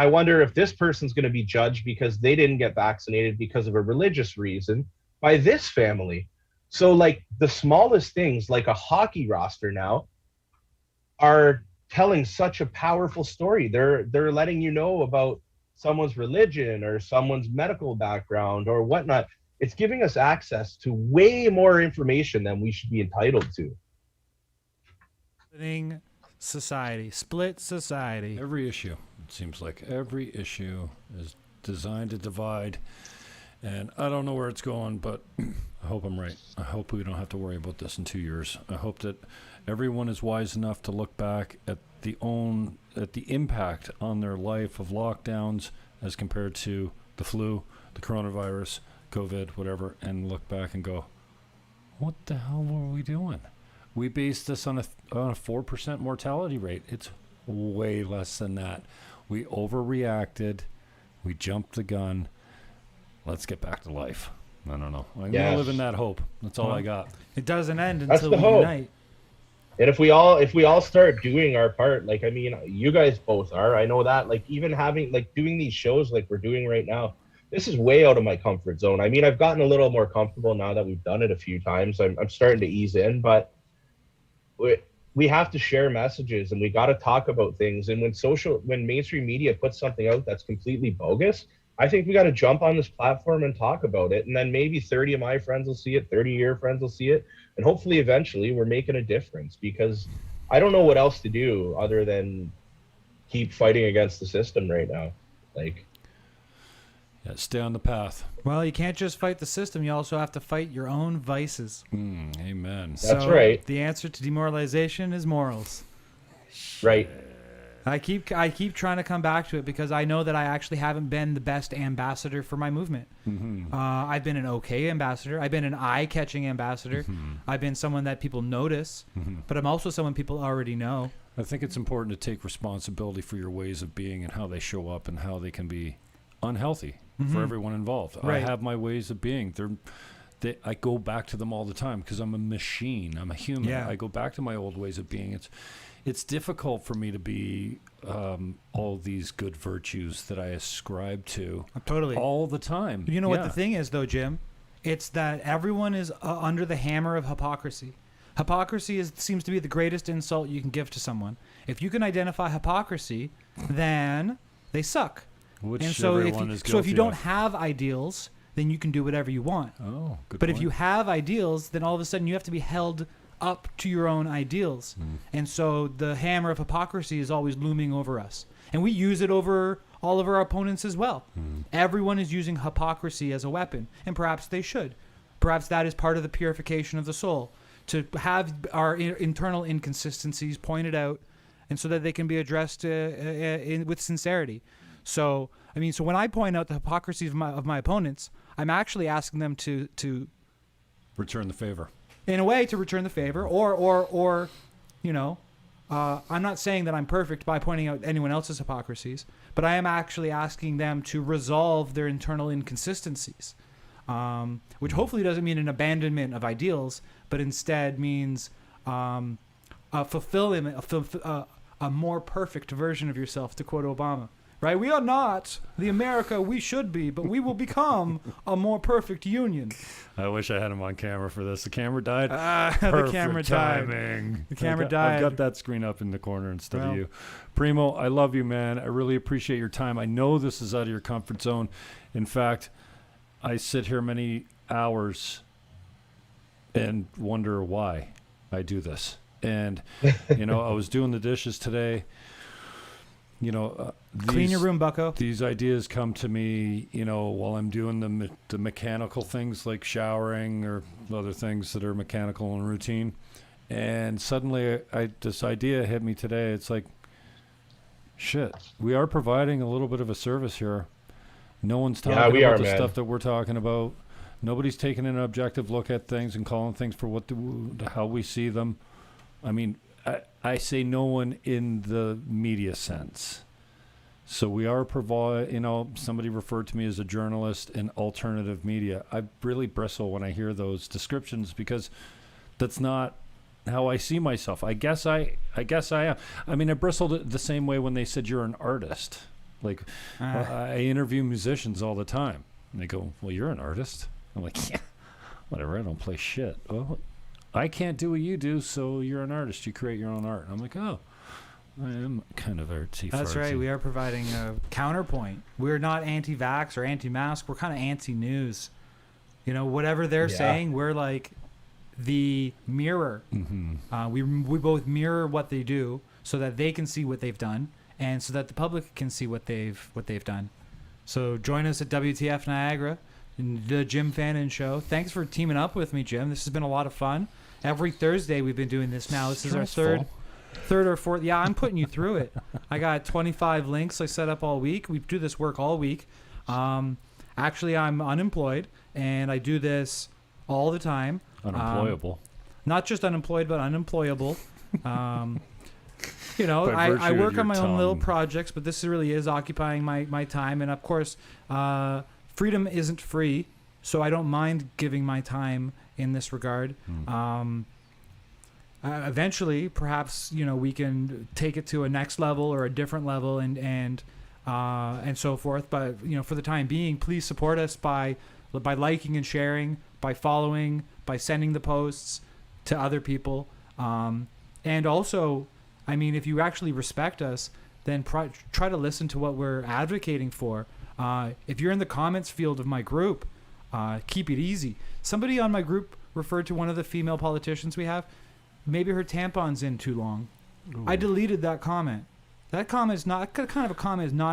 I wonder if this person's going to be judged because they didn't get vaccinated because of a religious reason by this family. So like the smallest things, like a hockey roster now, are telling such a powerful story. They're letting you know about someone's religion or someone's medical background or whatnot. It's giving us access to way more information than we should be entitled to. Split society. Every issue, it seems like every issue is designed to divide. And I don't know where it's going, but I hope I'm right. I hope we don't have to worry about this in 2 years. I hope that everyone is wise enough to look back at the impact on their life of lockdowns as compared to the flu, the coronavirus, COVID, whatever, and look back and go, what the hell were we doing? We based this on a 4% mortality rate. It's way less than that. We overreacted. We jumped the gun. Let's get back to life. I don't know. I'm gonna live in that hope. That's all I got. It doesn't end until we hope. unite. And if we all start doing our part, like, I mean, you guys both are, I know that, like, even having, like, doing these shows like we're doing right now, this is way out of my comfort zone. I mean, I've gotten a little more comfortable now that we've done it a few times. I'm starting to ease in, but we have to share messages and we got to talk about things. And when mainstream media puts something out that's completely bogus, I think we got to jump on this platform and talk about it. And then maybe 30 of my friends will see it, 30 of your friends will see it. And hopefully eventually we're making a difference, because I don't know what else to do other than keep fighting against the system right now. Like, yeah, stay on the path. Well, you can't just fight the system. You also have to fight your own vices. Amen. That's right. The answer to demoralization is morals. Right. I keep trying to come back to it because I know that I actually haven't been the best ambassador for my movement. I've been an okay ambassador. I've been an eye-catching ambassador. I've been someone that people notice, but I'm also someone people already know. I think it's important to take responsibility for your ways of being and how they show up and how they can be unhealthy for everyone involved. Right. I have my ways of being. I go back to them all the time because I'm a machine. I'm a human. Yeah. I go back to my old ways of being. It's difficult for me to be all these good virtues that I ascribe to Totally. all the time. You know what the thing is, though, Jim? It's that everyone is under the hammer of hypocrisy. Hypocrisy seems to be the greatest insult you can give to someone. If you can identify hypocrisy, then they suck. Which and so everyone is guilty if you don't of. have ideals, then you can do whatever you want. Oh, good But point. if you have ideals, then all of a sudden you have to be held up to your own ideals. And so the hammer of hypocrisy is always looming over us. And we use it over all of our opponents as well. Everyone is using hypocrisy as a weapon, and perhaps they should. Perhaps that is part of the purification of the soul, to have our internal inconsistencies pointed out, and so that they can be addressed with sincerity. So, I mean, so when I point out the hypocrisy of my opponents, I'm actually asking them to return the favor. In a way, to return the favor, or you know, I'm not saying that I'm perfect by pointing out anyone else's hypocrisies, but I am actually asking them to resolve their internal inconsistencies, which hopefully doesn't mean an abandonment of ideals, but instead means a fulfillment, a more perfect version of yourself, to quote Obama. Right? We are not the America we should be, but we will become a more perfect union. I wish I had him on camera for this. The camera died. The camera died. Timing. The camera died. I've got that screen up in the corner instead of you. Primo, I love you, man. I really appreciate your time. I know this is out of your comfort zone. In fact, I sit here many hours and wonder why I do this. And, you know, I was doing the dishes today. You know, Clean your room, bucko. These ideas come to me, you know, while I'm doing the mechanical things like showering or other things that are mechanical and routine. And suddenly this idea hit me today. It's like, shit, we are providing a little bit of a service here. No one's talking about the stuff that we're talking about. Nobody's taking an objective look at things and calling things for how we see them. I mean, I say no one in the media sense. So we are you know, somebody referred to me as a journalist in alternative media. I really bristle when I hear those descriptions because that's not how I see myself. I guess I am. I mean, I bristled the same way when they said you're an artist. Like, I interview musicians all the time. And they go, well, you're an artist. I'm like, yeah, whatever. I don't play shit. Well, I can't do what you do, so you're an artist. You create your own art. And I'm like, oh, I am kind of artsy. That's right. We are providing a counterpoint. We're not anti-vax or anti-mask. We're kind of anti-news. You know, whatever they're saying, we're like the mirror. Mm-hmm. We both mirror what they do so that they can see what they've done and so that the public can see what they've done. So join us at WTF Niagara, the Jim Fannin Show. Thanks for teaming up with me, Jim. This has been a lot of fun. Every Thursday we've been doing this now. This is our third or fourth. Yeah, I'm putting you through it. I got 25 links I set up all week. We do this work all week. Actually, I'm unemployed, and I do this all the time. Unemployable. Not just unemployed, but unemployable. You know, I work on my own little projects, but this really is occupying my time. And, of course, freedom isn't free, so I don't mind giving my time in this regard. Eventually, perhaps, you know, we can take it to a next level or a different level and so forth. But, you know, for the time being, please support us by liking and sharing, by following, by sending the posts to other people. And also, I mean, if you actually respect us, then try to listen to what we're advocating for. If you're in the comments field of my group, keep it easy. Somebody on my group referred to one of the female politicians we have. Maybe her tampon's in too long. Ooh. I deleted that comment. That comment is not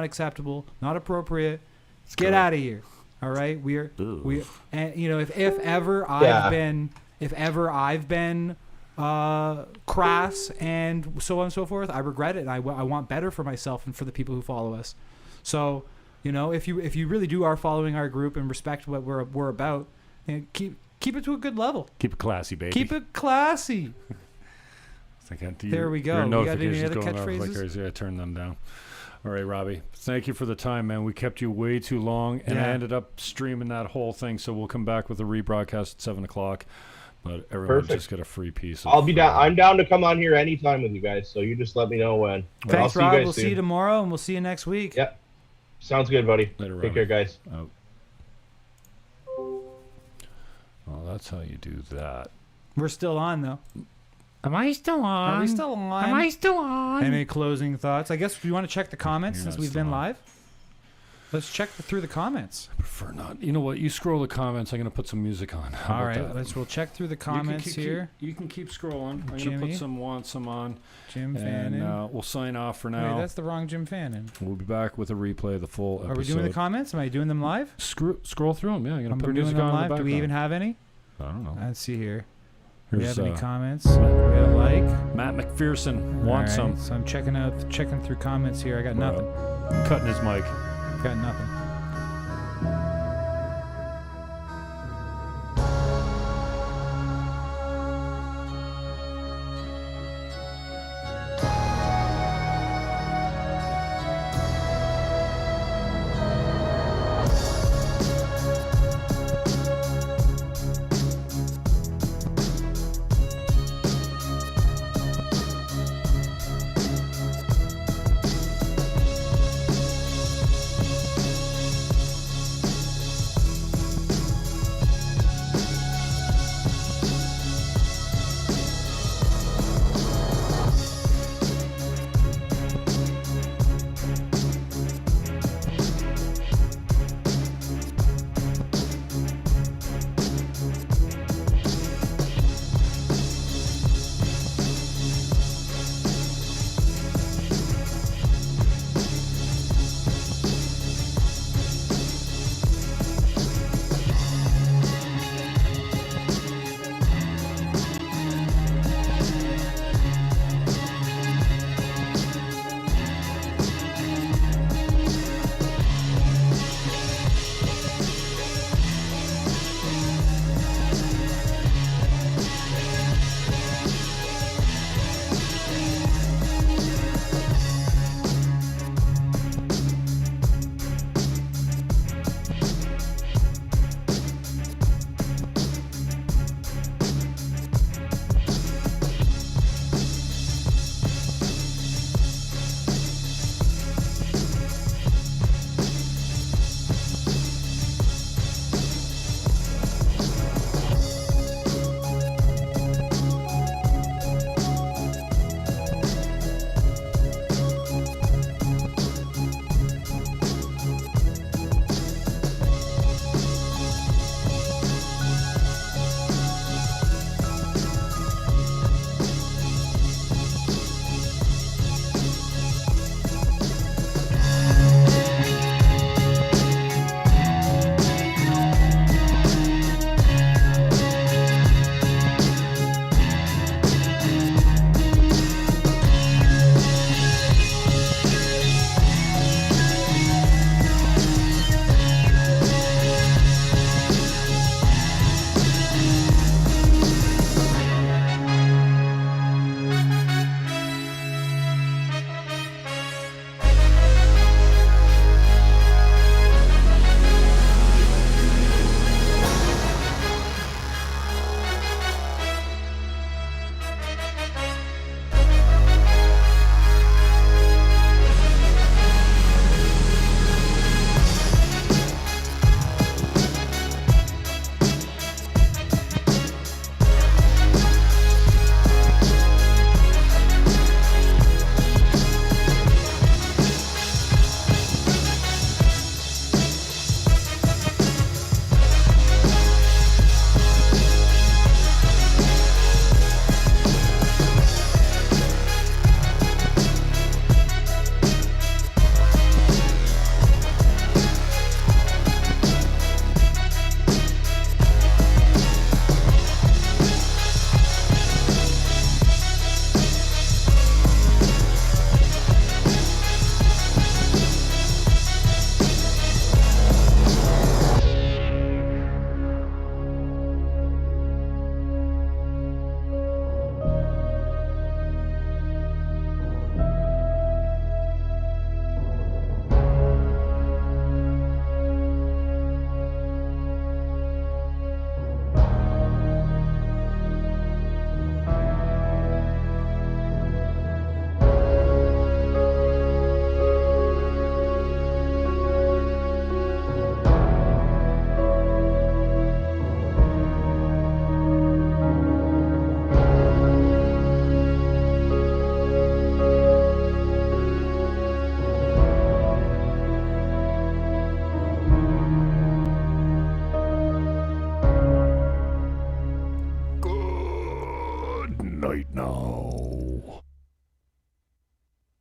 acceptable, not appropriate. Get out of here. All right, and you know, if ever I've been crass and so on and so forth, I regret it. And I want better for myself and for the people who follow us. So, you know, if you really are following our group and respect what we're about, and keep it to a good level. Keep it classy, baby. Keep it classy. There we go. Your notifications you got any other going off like crazy. I turned them down. All right, Robbie. Thank you for the time, man. We kept you way too long, and I ended up streaming that whole thing. So we'll come back with a rebroadcast at 7:00. But everyone just got a free piece. I'll be down. I'm down to come on here anytime with you guys. So you just let me know when. Thanks, Rob. We'll see you tomorrow, and we'll see you next week. Yep. Sounds good, buddy. Later, Take care, guys. Oh. Well, that's how you do that. We're still on, though. Am I still on? Are we still on? Am I still on? Any closing thoughts? I guess we want to check the comments since we've been live. Let's check through the comments. I prefer not. You know what? You scroll the comments. I'm going to put some music on. All right. We'll check through the comments here. You can keep scrolling. I'm going to put some on. Jim Fannin. And we'll sign off for now. Wait, that's the wrong Jim Fannin. We'll be back with a replay of the full episode. Are we doing the comments? Am I doing them live? Scroll through them. Yeah, I'm going to put music on in the background. Do we even have any? I don't know. Let's see here. Do we have any comments? We have Matt McPherson wants some. So I'm checking through comments here. I got nothing. Cutting his mic. Got nothing.